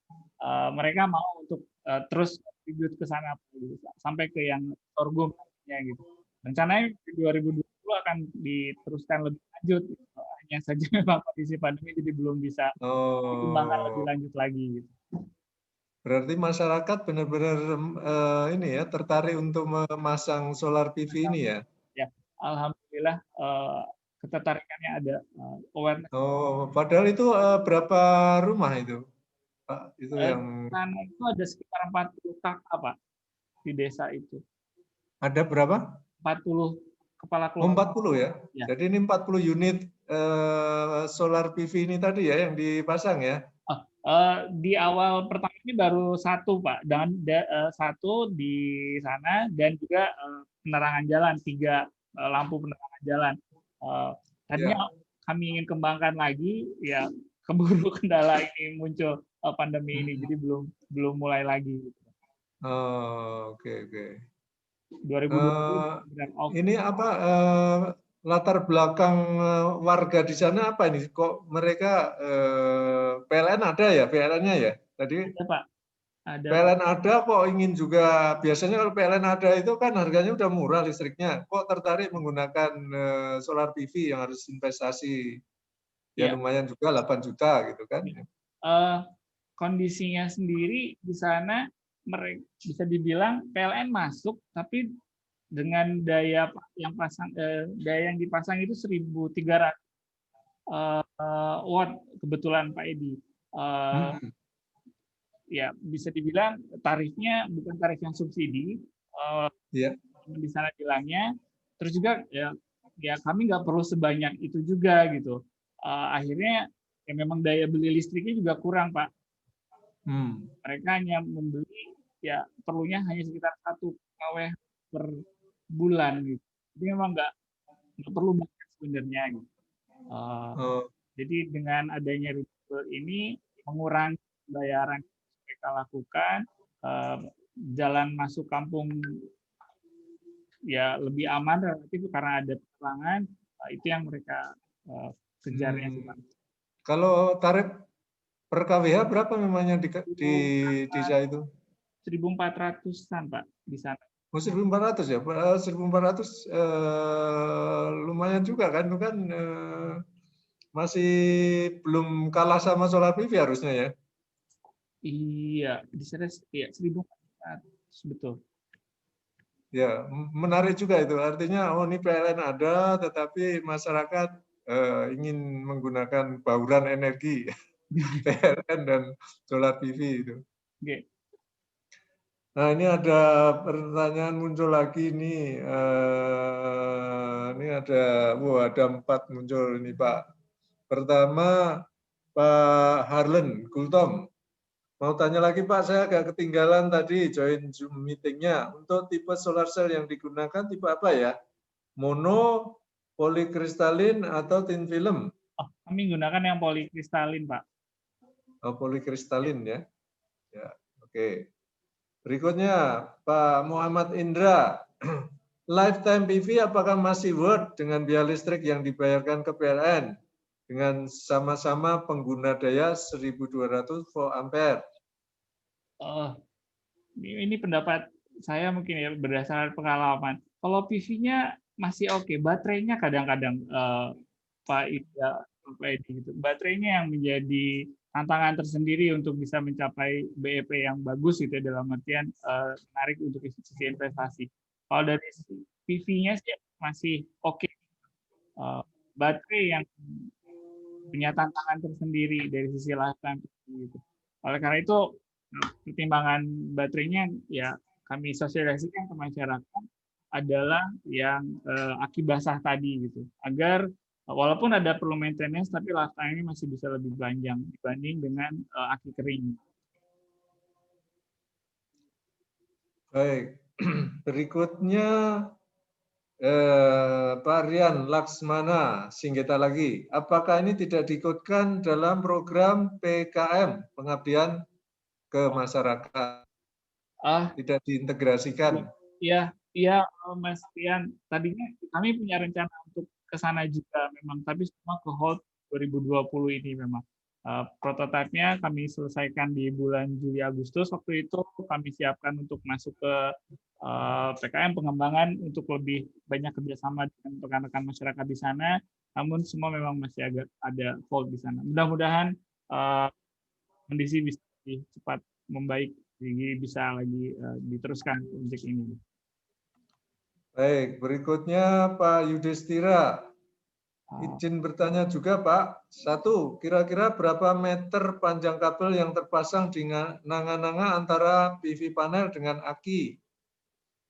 mereka mau untuk terus contribute ke sana sampai ke yang sorghum gitu. Rencananya di 2020 akan diteruskan lebih lanjut. Hanya saja memang kondisi pandemi jadi belum bisa dikembangkan lebih lanjut lagi gitu. Berarti masyarakat benar-benar ini ya tertarik untuk memasang solar PV ini ya? Ya, alhamdulillah ketertarikannya ada. Awareness. Padahal itu berapa rumah itu, Pak? Itu yang sana itu ada sekitar 40 kakak Pak di desa itu. Ada berapa? 40 kepala keluarga. 40 ya? Ya. Jadi ini 40 unit solar PV ini tadi ya yang dipasang ya? Di awal pertama ini baru satu Pak, dan satu di sana dan juga penerangan jalan, 3 lampu penerangan jalan. Tadinya kami ingin kembangkan lagi, ya keburu kendala ini muncul pandemi ini, jadi belum mulai lagi. Oke. 2020. Ini apa latar belakang warga di sana apa ini? Kok mereka PLN ada ya? PLN-nya ya? Tadi ada, Pak. Ada, PLN ada kok ingin juga, biasanya kalau PLN ada itu kan harganya udah murah listriknya. Kok tertarik menggunakan solar PV yang harus investasi ya lumayan juga 8 juta gitu kan? Kondisinya sendiri di sana mereka bisa dibilang PLN masuk, tapi dengan daya yang dipasang itu 1.300 watt kebetulan Pak Edi. Ya bisa dibilang tarifnya bukan tarif yang subsidi, di sana bilangnya. Terus juga ya kami nggak perlu sebanyak itu juga gitu. Akhirnya ya memang daya beli listriknya juga kurang Pak. Mereka hanya membeli ya perlunya hanya sekitar 1 kW per bulan gitu. Jadi memang nggak perlu banyak sebenarnya gitu. Jadi dengan adanya renewable ini mengurangi pembayaran yang mereka lakukan, jalan masuk kampung ya lebih aman relatif karena ada penerangan, itu yang mereka kejarnya. Kalau tarif per kWh berapa memangnya di desa itu? 1.400-an Pak di sana. 1.400 ya? 1.400 lumayan juga kan? Itu kan masih belum kalah sama solar PV harusnya ya? Iya, di sana ya 1.400 betul. Ya, menarik juga itu. Artinya ini PLN ada, tetapi masyarakat ingin menggunakan bauran energi PLN dan solar PV itu. Okay. Nah, ini ada pertanyaan muncul lagi nih. Ini ada 4 muncul ini Pak. Pertama Pak Harlen Gultom. Mau tanya lagi Pak, saya agak ketinggalan tadi join Zoom meetingnya. Untuk tipe solar cell yang digunakan tipe apa ya? Mono, polikristalin atau thin film? Kami gunakan yang polikristalin Pak. Polikristalin ya. Ya, oke. Berikutnya Pak Muhammad Indra. Lifetime PV apakah masih worth dengan biaya listrik yang dibayarkan ke PLN? dengan sama-sama pengguna daya 1200 volt ampere. Ini pendapat saya mungkin ya berdasarkan pengalaman. Kalau PV-nya masih oke, baterainya kadang-kadang Pak Ida, Pak Edi gitu. Baterainya yang menjadi tantangan tersendiri untuk bisa mencapai BEP yang bagus gitu ya, dalam artian menarik untuk sisi investasi. Kalau dari PV-nya sih masih oke. Baterai yang punya tantangan tersendiri dari sisi lifetime gitu. Oleh karena itu pertimbangan baterainya ya kami sosialisasikan ke masyarakat adalah yang aki basah tadi gitu, agar walaupun ada perlu maintenance tapi lifetime ini masih bisa lebih panjang dibanding dengan aki kering. Baik, berikutnya Pak Rian Laksmana Singgeta lagi. Apakah ini tidak diikutkan dalam program PKM, pengabdian ke masyarakat? Tidak diintegrasikan? Iya, Mas Rian. Tadinya kami punya rencana untuk ke sana juga memang, tapi semua ke hold 2020 ini memang. Prototipenya kami selesaikan di bulan Juli Agustus. Waktu itu kami siapkan untuk masuk ke PKM pengembangan untuk lebih banyak kerjasama dengan rekan-rekan masyarakat di sana. Namun semua memang masih agak ada hold di sana. Mudah-mudahan kondisi bisa lebih cepat membaik, jadi bisa lagi diteruskan proyek ini. Baik, berikutnya Pak Yudhistira. Izin bertanya juga Pak. 1. Kira-kira berapa meter panjang kabel yang terpasang di nanga-nanga antara PV panel dengan aki?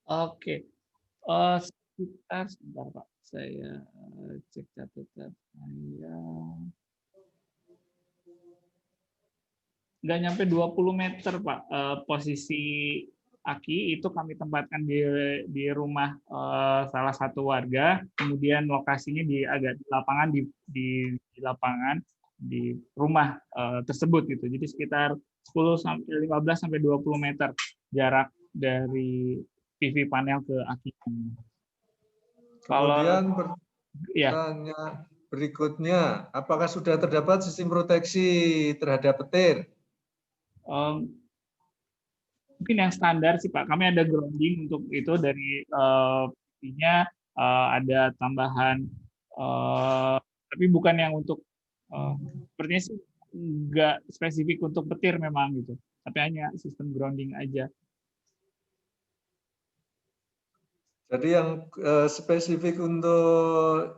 Oke. Sekitar, sebentar Pak. Saya cek catatan saya. Nggak nyampe 20 meter Pak. Posisi aki itu kami tempatkan di rumah salah satu warga, kemudian lokasinya agak di lapangan, di lapangan di rumah tersebut gitu. Jadi sekitar 10 sampai 15 sampai 20 meter jarak dari PV panel ke aki. Kemudian pertanyaan berikutnya, apakah sudah terdapat sistem proteksi terhadap petir? Mungkin yang standar sih Pak, kami ada grounding untuk itu dari PV-nya, ada tambahan, tapi bukan yang untuk, sepertinya sih nggak spesifik untuk petir memang gitu, tapi hanya sistem grounding aja. Jadi yang spesifik untuk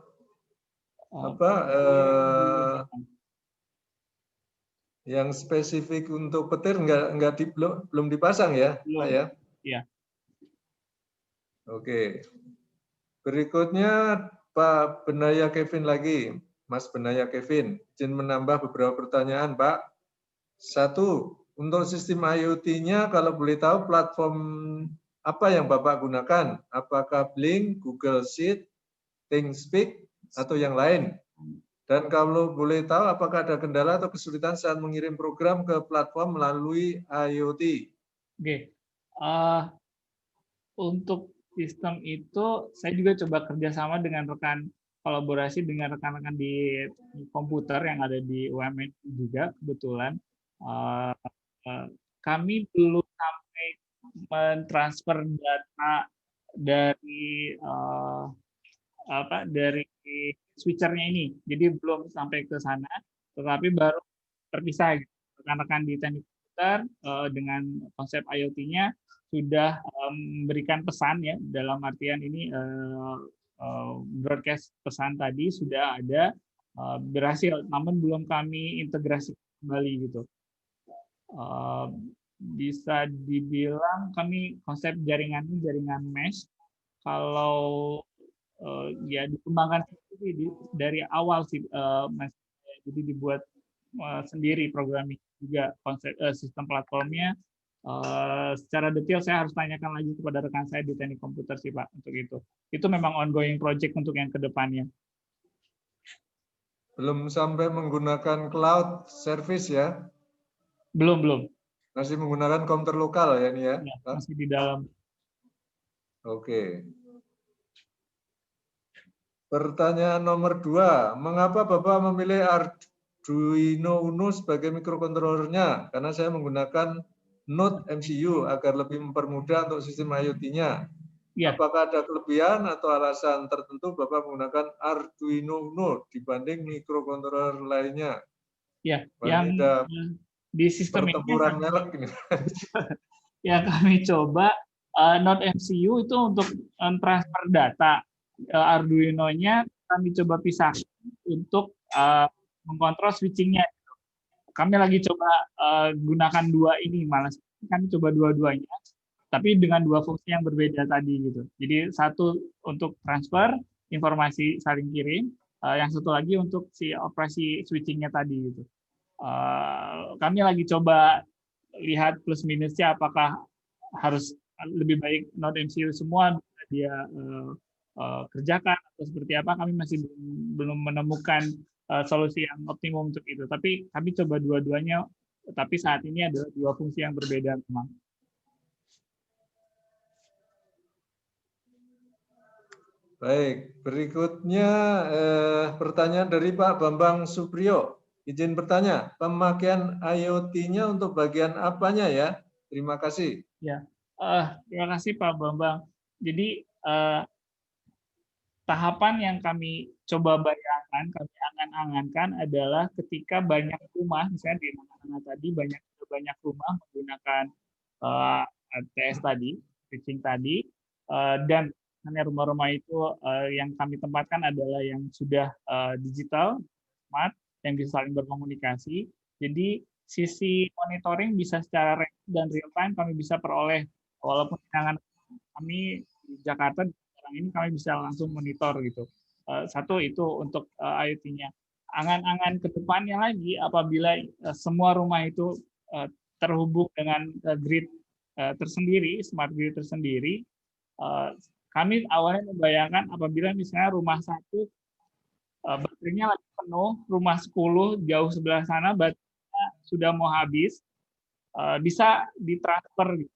apa? Yang spesifik untuk petir belum dipasang ya, Pak ya? Iya. Oke. Berikutnya Pak Benaya Kevin lagi, Mas Benaya Kevin. Izin menambah beberapa pertanyaan, Pak. 1. Untuk sistem IoT-nya, kalau boleh tahu platform apa yang Bapak gunakan? Apakah Blink, Google Sheet, ThinkSpeak, atau yang lain? Dan kalau boleh tahu, apakah ada kendala atau kesulitan saat mengirim program ke platform melalui IoT? Oke. Untuk sistem itu, saya juga coba kerjasama dengan kolaborasi dengan rekan-rekan di komputer yang ada di UMN juga, kebetulan. Kami belum sampai mentransfer data dari switchernya ini, jadi belum sampai ke sana, tetapi baru terpisah. Rekan-rekan di teknik komputer dengan konsep IoT-nya sudah memberikan pesan ya, dalam artian ini broadcast pesan tadi sudah ada, berhasil, namun belum kami integrasi kembali gitu. Bisa dibilang kami konsep jaringannya jaringan mesh. Kalau ya dikembangkan dari awal sih, Mas. Jadi dibuat sendiri programming juga, konsep sistem platformnya. Secara detail saya harus tanyakan lagi kepada rekan saya di teknik komputer sih Pak untuk itu. Itu memang ongoing project untuk yang kedepannya. Belum sampai menggunakan cloud service ya? Belum. Masih menggunakan komputer lokal ya ini ya? Ya, masih di dalam. Oke. Pertanyaan nomor 2, mengapa Bapak memilih Arduino Uno sebagai mikrokontrolernya? Karena saya menggunakan Node MCU agar lebih mempermudah untuk sistem IoT-nya. Ya. Apakah ada kelebihan atau alasan tertentu Bapak menggunakan Arduino Uno dibanding mikrokontroler lainnya? Ya, yang di sistem pertempuran ini merek ini. yang kami coba Node MCU itu untuk transfer data. Arduino-nya kami coba pisahkan untuk mengkontrol switching-nya. Kami lagi coba gunakan dua ini, malah kami coba dua-duanya, tapi dengan dua fungsi yang berbeda tadi gitu. Jadi satu untuk transfer informasi saling kirim, yang satu lagi untuk si operasi switching-nya tadi gitu. Kami lagi coba lihat plus minusnya, apakah harus lebih baik Node MCU semua dia kerjakan atau seperti apa. Kami masih belum menemukan solusi yang optimum untuk itu. Tapi kami coba dua-duanya, tapi saat ini adalah dua fungsi yang berbeda memang. Baik, berikutnya pertanyaan dari Pak Bambang Supriyo. Izin bertanya, pemakaian IoT-nya untuk bagian apanya ya? Terima kasih. Ya, terima kasih Pak Bambang. Jadi tahapan yang kami coba bayangkan, kami angan-angankan adalah ketika banyak rumah, misalnya di mana-mana tadi banyak rumah menggunakan ATS tadi, switching tadi, dan hanya rumah-rumah itu yang kami tempatkan adalah yang sudah digital, smart, yang bisa saling berkomunikasi. Jadi sisi monitoring bisa secara dan real time kami bisa peroleh, walaupun dengan kami di Jakarta ini kami bisa langsung monitor gitu. Satu itu untuk IoT-nya. Angan-angan ke depannya lagi, apabila semua rumah itu terhubung dengan grid tersendiri, smart grid tersendiri, kami awalnya membayangkan apabila misalnya rumah satu baterainya lagi penuh, rumah 10 jauh sebelah sana baterainya sudah mau habis, bisa ditransfer gitu.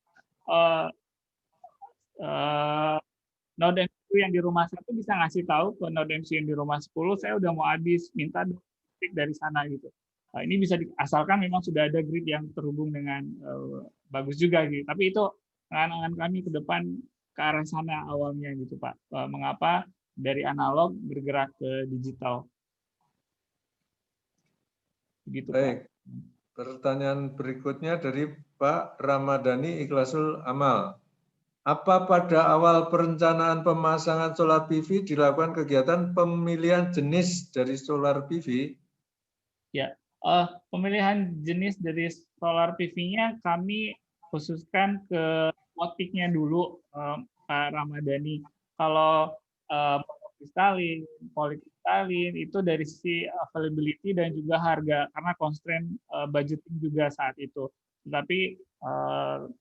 Node MCU yang di rumah satu bisa ngasih tahu ke Node MCU yang di rumah 10, saya udah mau habis, minta listrik dari sana gitu. Ini bisa asalkan memang sudah ada grid yang terhubung dengan bagus juga gitu. Tapi itu angan-angan kami ke depan ke arah sana awalnya gitu Pak. Mengapa dari analog bergerak ke digital? Begitu Baik. Pak. Pertanyaan berikutnya dari Pak Ramadhani Ikhlasul Amal. Apa pada awal perencanaan pemasangan solar PV dilakukan kegiatan pemilihan jenis dari solar PV? Ya, pemilihan jenis dari solar PV-nya kami khususkan ke watt-peak-nya dulu, Pak Ramadhani. Kalau monokristalin, polikristalin itu dari sisi availability dan juga harga, karena constraint budgeting juga saat itu. Tetapi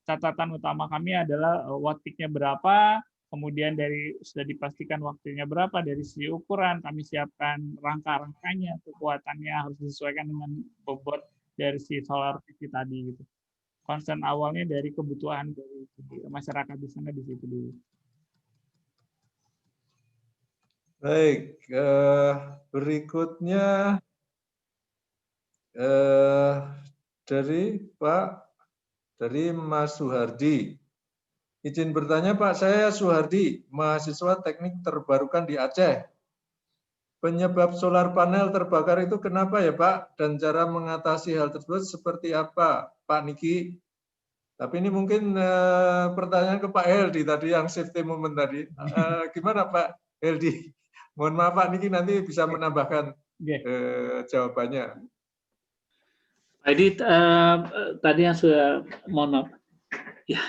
catatan utama kami adalah watt peak-nya berapa, kemudian dari sudah dipastikan waktunya berapa, dari sisi ukuran kami siapkan rangka-rangkanya, kekuatannya harus disesuaikan dengan bobot dari si solar PV tadi gitu. Concern awalnya dari kebutuhan dari masyarakat di sana di situ dulu. Baik, berikutnya dari Mas Suhardi. Izin bertanya Pak, saya Suhardi, mahasiswa teknik terbarukan di Aceh. Penyebab solar panel terbakar itu kenapa ya Pak? Dan cara mengatasi hal tersebut seperti apa Pak Niki? Tapi ini mungkin pertanyaan ke Pak Heldi tadi yang safety moment tadi. Gimana Pak Heldi? Mohon maaf Pak Niki nanti bisa menambahkan jawabannya. Jadi tadi yang sudah, mohon maaf. Ya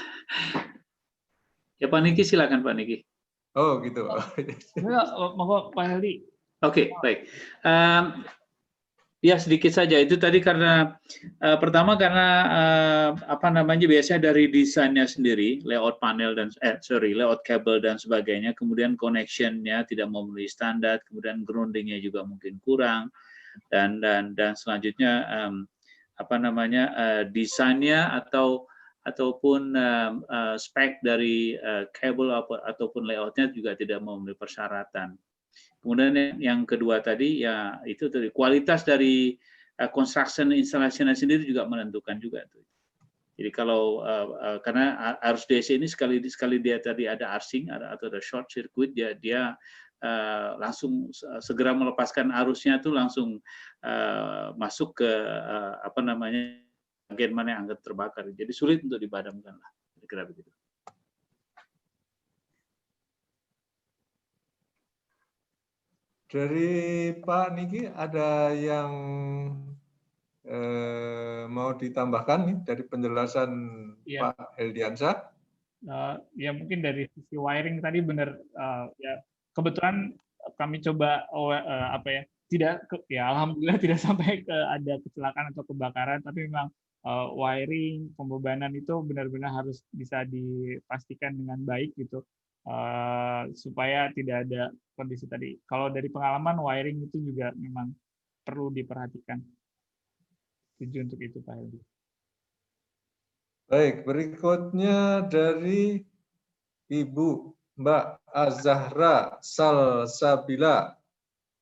Pak Niki, silakan Pak Niki. Oh gitu. Monggo Pak Heldi. Oke, baik. Ya sedikit saja. Itu tadi karena pertama karena apa namanya biasanya dari desainnya sendiri, layout panel dan layout kabel dan sebagainya, kemudian connection-nya tidak memenuhi standar, kemudian grounding-nya juga mungkin kurang, dan selanjutnya apa namanya desainnya ataupun spek dari kabel ataupun layoutnya juga tidak memenuhi persyaratan. Kemudian yang kedua tadi ya itu dari kualitas dari construction installation sendiri juga menentukan juga tuh. Jadi kalau karena arus DC ini sekali dia tadi ada arcing atau ada short circuit, dia langsung segera melepaskan arusnya tuh langsung masuk ke apa namanya bagian mana yang akan terbakar. Jadi sulit untuk dipadamkan lah, kira-kira begitu. Dari Pak Niki ada yang mau ditambahkan nih dari penjelasan Ya. Pak Heldiansyah? Ya mungkin dari sisi wiring tadi benar, ya kebetulan kami coba apa ya, tidak ya alhamdulillah tidak sampai ke ada kecelakaan atau kebakaran, tapi memang wiring pembebanan itu benar-benar harus bisa dipastikan dengan baik gitu, supaya tidak ada kondisi tadi. Kalau dari pengalaman wiring itu juga memang perlu diperhatikan. Setuju untuk itu Pak Heldi. Baik, berikutnya dari Ibu Mbak Azahra Salsabila.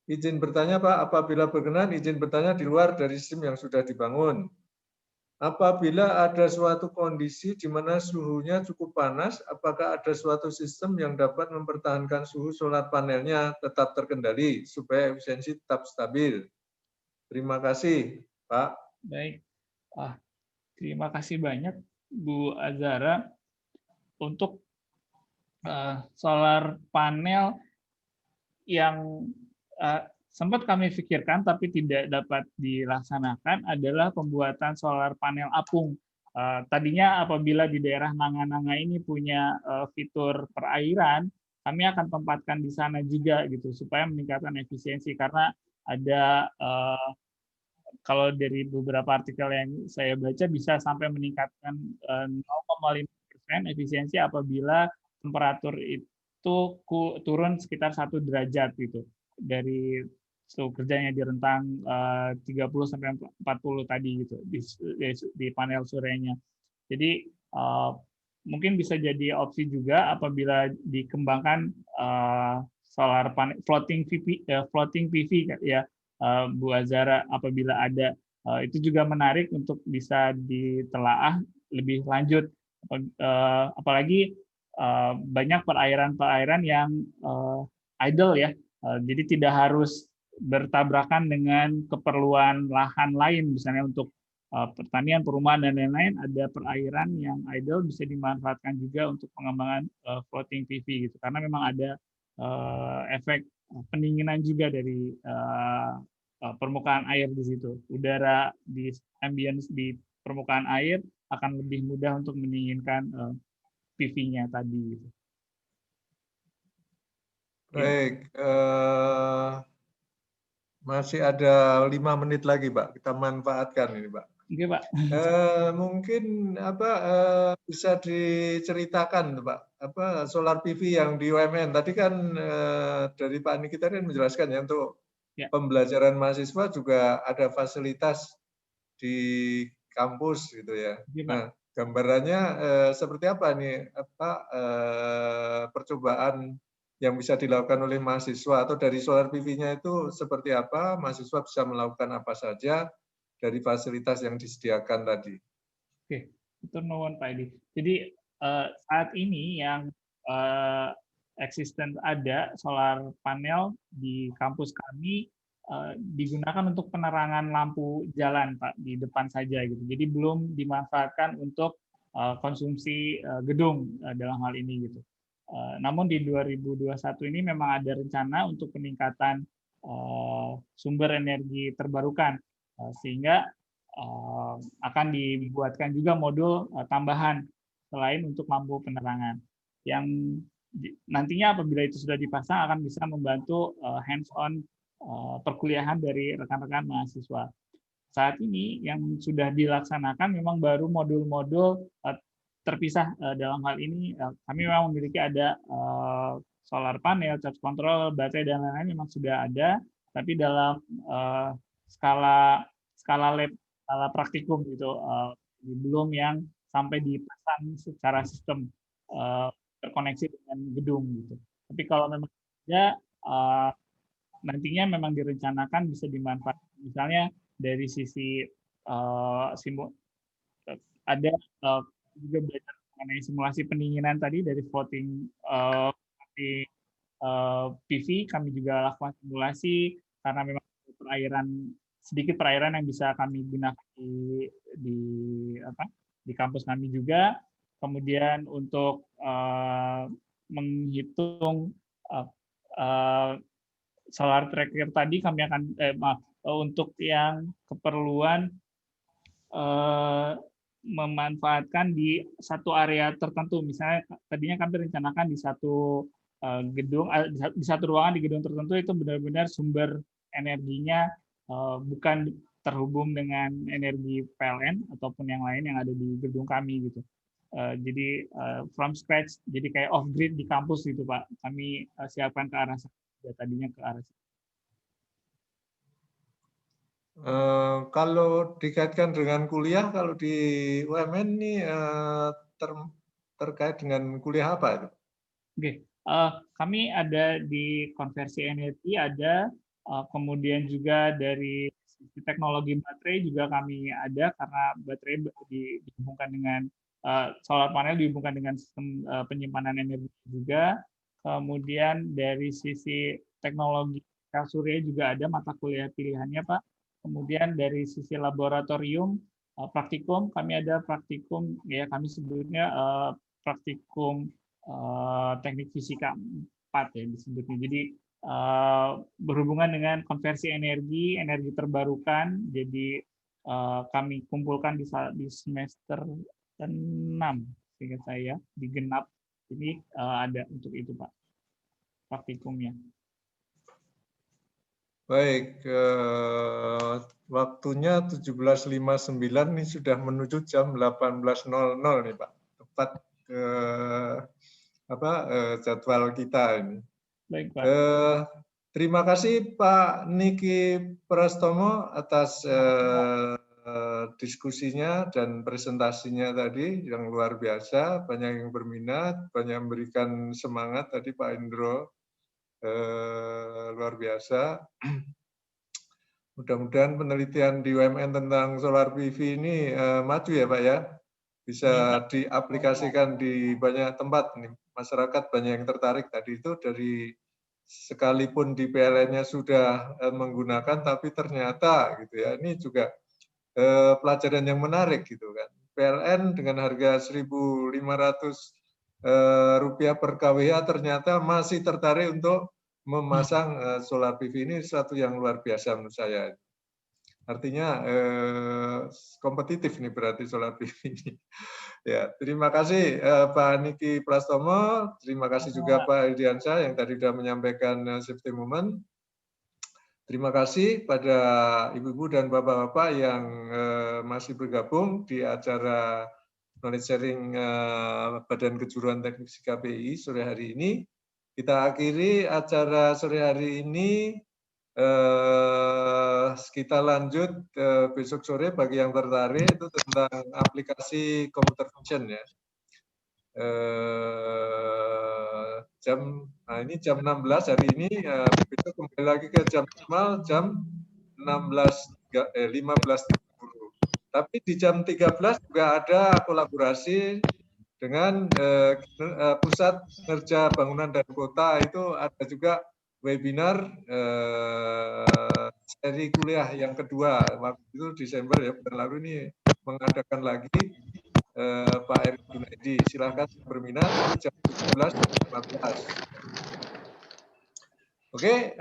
Izin bertanya Pak, apabila berkenan izin bertanya di luar dari sistem yang sudah dibangun. Apabila ada suatu kondisi di mana suhunya cukup panas, apakah ada suatu sistem yang dapat mempertahankan suhu solar panelnya tetap terkendali supaya efisiensi tetap stabil? Terima kasih, Pak. Baik, terima kasih banyak Bu Azara untuk solar panel yang sempat kami pikirkan tapi tidak dapat dilaksanakan adalah pembuatan solar panel apung. Tadinya apabila di daerah Nanga-Nanga ini punya fitur perairan, kami akan tempatkan di sana juga gitu supaya meningkatkan efisiensi, karena ada kalau dari beberapa artikel yang saya baca bisa sampai meningkatkan 0,5% efisiensi apabila temperatur itu turun sekitar 1 derajat gitu dari suhu kerjanya di rentang 30 sampai 40 tadi gitu di panel suryanya. Jadi mungkin bisa jadi opsi juga apabila dikembangkan solar panel floating PV ya Bu Azara, apabila ada itu juga menarik untuk bisa ditelaah lebih lanjut, apalagi banyak perairan-perairan yang idle ya, jadi tidak harus bertabrakan dengan keperluan lahan lain, misalnya untuk pertanian, perumahan dan lain-lain. Ada perairan yang idle bisa dimanfaatkan juga untuk pengembangan floating PV gitu, karena memang ada efek pendinginan juga dari permukaan air di situ. Udara di ambience di permukaan air akan lebih mudah untuk mendinginkan PV-nya tadi. Baik, masih ada 5 menit lagi, Pak. Kita manfaatkan ini, Pak. Oke, Pak. Mungkin bisa diceritakan, Pak, solar PV yang di UMN. Tadi kan dari Pak Niki tadi menjelaskan ya, untuk pembelajaran mahasiswa juga ada fasilitas di kampus gitu ya. Nah, gambarannya seperti apa nih, percobaan yang bisa dilakukan oleh mahasiswa, atau dari solar PV-nya itu seperti apa, mahasiswa bisa melakukan apa saja dari fasilitas yang disediakan tadi. Oke, itu nuwun Pak Edi. Jadi saat ini yang eksisten ada solar panel di kampus kami digunakan untuk penerangan lampu jalan Pak, di depan saja gitu. Jadi belum dimanfaatkan untuk konsumsi gedung dalam hal ini gitu. Namun di 2021 ini memang ada rencana untuk peningkatan sumber energi terbarukan, sehingga akan dibuatkan juga modul tambahan selain untuk lampu penerangan, yang nantinya apabila itu sudah dipasang akan bisa membantu hands-on perkuliahan dari rekan-rekan mahasiswa. Saat ini yang sudah dilaksanakan memang baru modul-modul terpisah. Dalam hal ini kami memang memiliki ada solar panel, charge control, baterai dan lain-lain memang sudah ada, tapi dalam skala lab, skala praktikum gitu, belum yang sampai dipasang secara sistem terkoneksi dengan gedung gitu. Tapi kalau memang ada nantinya memang direncanakan bisa dimanfaatkan. Misalnya dari sisi ada juga belajar mengenai simulasi pendinginan tadi dari voting PV, kami juga lakukan simulasi karena memang sedikit perairan yang bisa kami gunakan di kampus kami juga. Kemudian untuk menghitung solar tracker tadi kami akan untuk yang keperluan memanfaatkan di satu area tertentu. Misalnya tadinya kami rencanakan di satu gedung, di satu ruangan di gedung tertentu itu benar-benar sumber energinya bukan terhubung dengan energi PLN ataupun yang lain yang ada di gedung kami gitu. Jadi from scratch, jadi kayak off grid di kampus gitu Pak. Kami siapkan ke arah sana, tadinya ke arah sana. Kalau dikaitkan dengan kuliah, kalau di UMN ini terkait dengan kuliah apa itu? Oke, kami ada di konversi energi, ada kemudian juga dari teknologi baterai juga kami ada karena baterai dihubungkan dengan solar panel dihubungkan dengan sistem penyimpanan energi juga. Kemudian dari sisi teknologi surya juga ada mata kuliah pilihannya Pak. Kemudian dari sisi laboratorium praktikum kami ada praktikum ya kami sebutnya praktikum teknik fisika 4 ya disebutnya. Jadi berhubungan dengan konversi energi terbarukan. Jadi kami kumpulkan di semester 6 seingat saya di genap ini ada untuk itu Pak praktikumnya. Baik, waktunya 17.59 ini sudah menuju jam 18.00 nih Pak, tepat jadwal kita ini. Baik, Pak. Terima kasih Pak Niki Prastomo atas diskusinya dan presentasinya tadi yang luar biasa, banyak yang berminat, banyak yang memberikan semangat tadi Pak Indro. Luar biasa. Mudah-mudahan penelitian di UMN tentang solar PV ini maju ya Pak ya, bisa diaplikasikan di banyak tempat nih. Masyarakat banyak yang tertarik tadi itu dari sekalipun di PLN-nya sudah menggunakan, tapi ternyata gitu ya, ini juga pelajaran yang menarik gitu kan. PLN dengan harga 1.500 rupiah per kWh ternyata masih tertarik untuk memasang solar PV. Ini sesuatu yang luar biasa menurut saya. Artinya kompetitif nih berarti solar PV ini. Ya, terima kasih Pak Niki Prastomo, terima kasih juga Pak Hildiansyah yang tadi sudah menyampaikan safety moment. Terima kasih pada ibu-ibu dan bapak-bapak yang masih bergabung di acara knowledge sharing Badan Kejuruan Teknik Fisika BI sore hari ini. Kita akhiri acara sore hari ini. Kita lanjut besok sore bagi yang tertarik itu tentang aplikasi computer vision ya. Ini jam 16 hari ini, besok kembali lagi ke jam normal jam 15.30. Tapi di jam 13 juga ada kolaborasi dengan Pusat Kerja Bangunan dan Kota, itu ada juga webinar seri kuliah yang kedua. Waktu itu Desember ya, bulan lalu ini mengadakan lagi Pak Erick Junaidi. Silahkan berminat jam 17.15. Oke,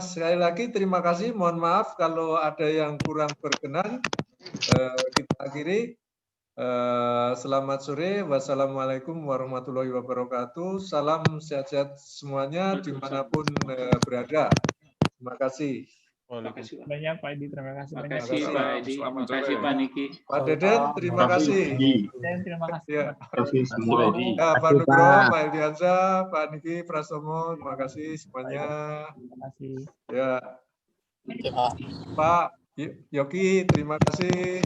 sekali lagi terima kasih. Mohon maaf kalau ada yang kurang berkenan. Kita akhiri. Selamat sore. Wassalamualaikum warahmatullahi wabarakatuh. Salam sehat-sehat semuanya dimanapun berada. Terima kasih. Terima kasih banyak Pak Edi. Terima kasih banyak. Terima kasih Pak Edi. Terima kasih Pak Niki. Pak Deden, terima kasih. Dan terima kasih. Terima kasih semua. Pak Nugroho, Pak Hildiansyah, Pak Niki Prastomo, terima kasih semuanya. Terima kasih. Ya. Pak Yogi, terima kasih.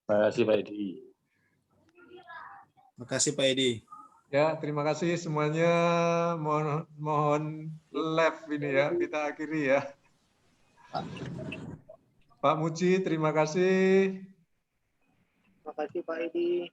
Terima kasih Pak Edi. Terima kasih Pak Edi. Ya, terima kasih semuanya. Mohon live ini ya, kita akhiri ya. Pak Muji, terima kasih. Terima kasih Pak Edi.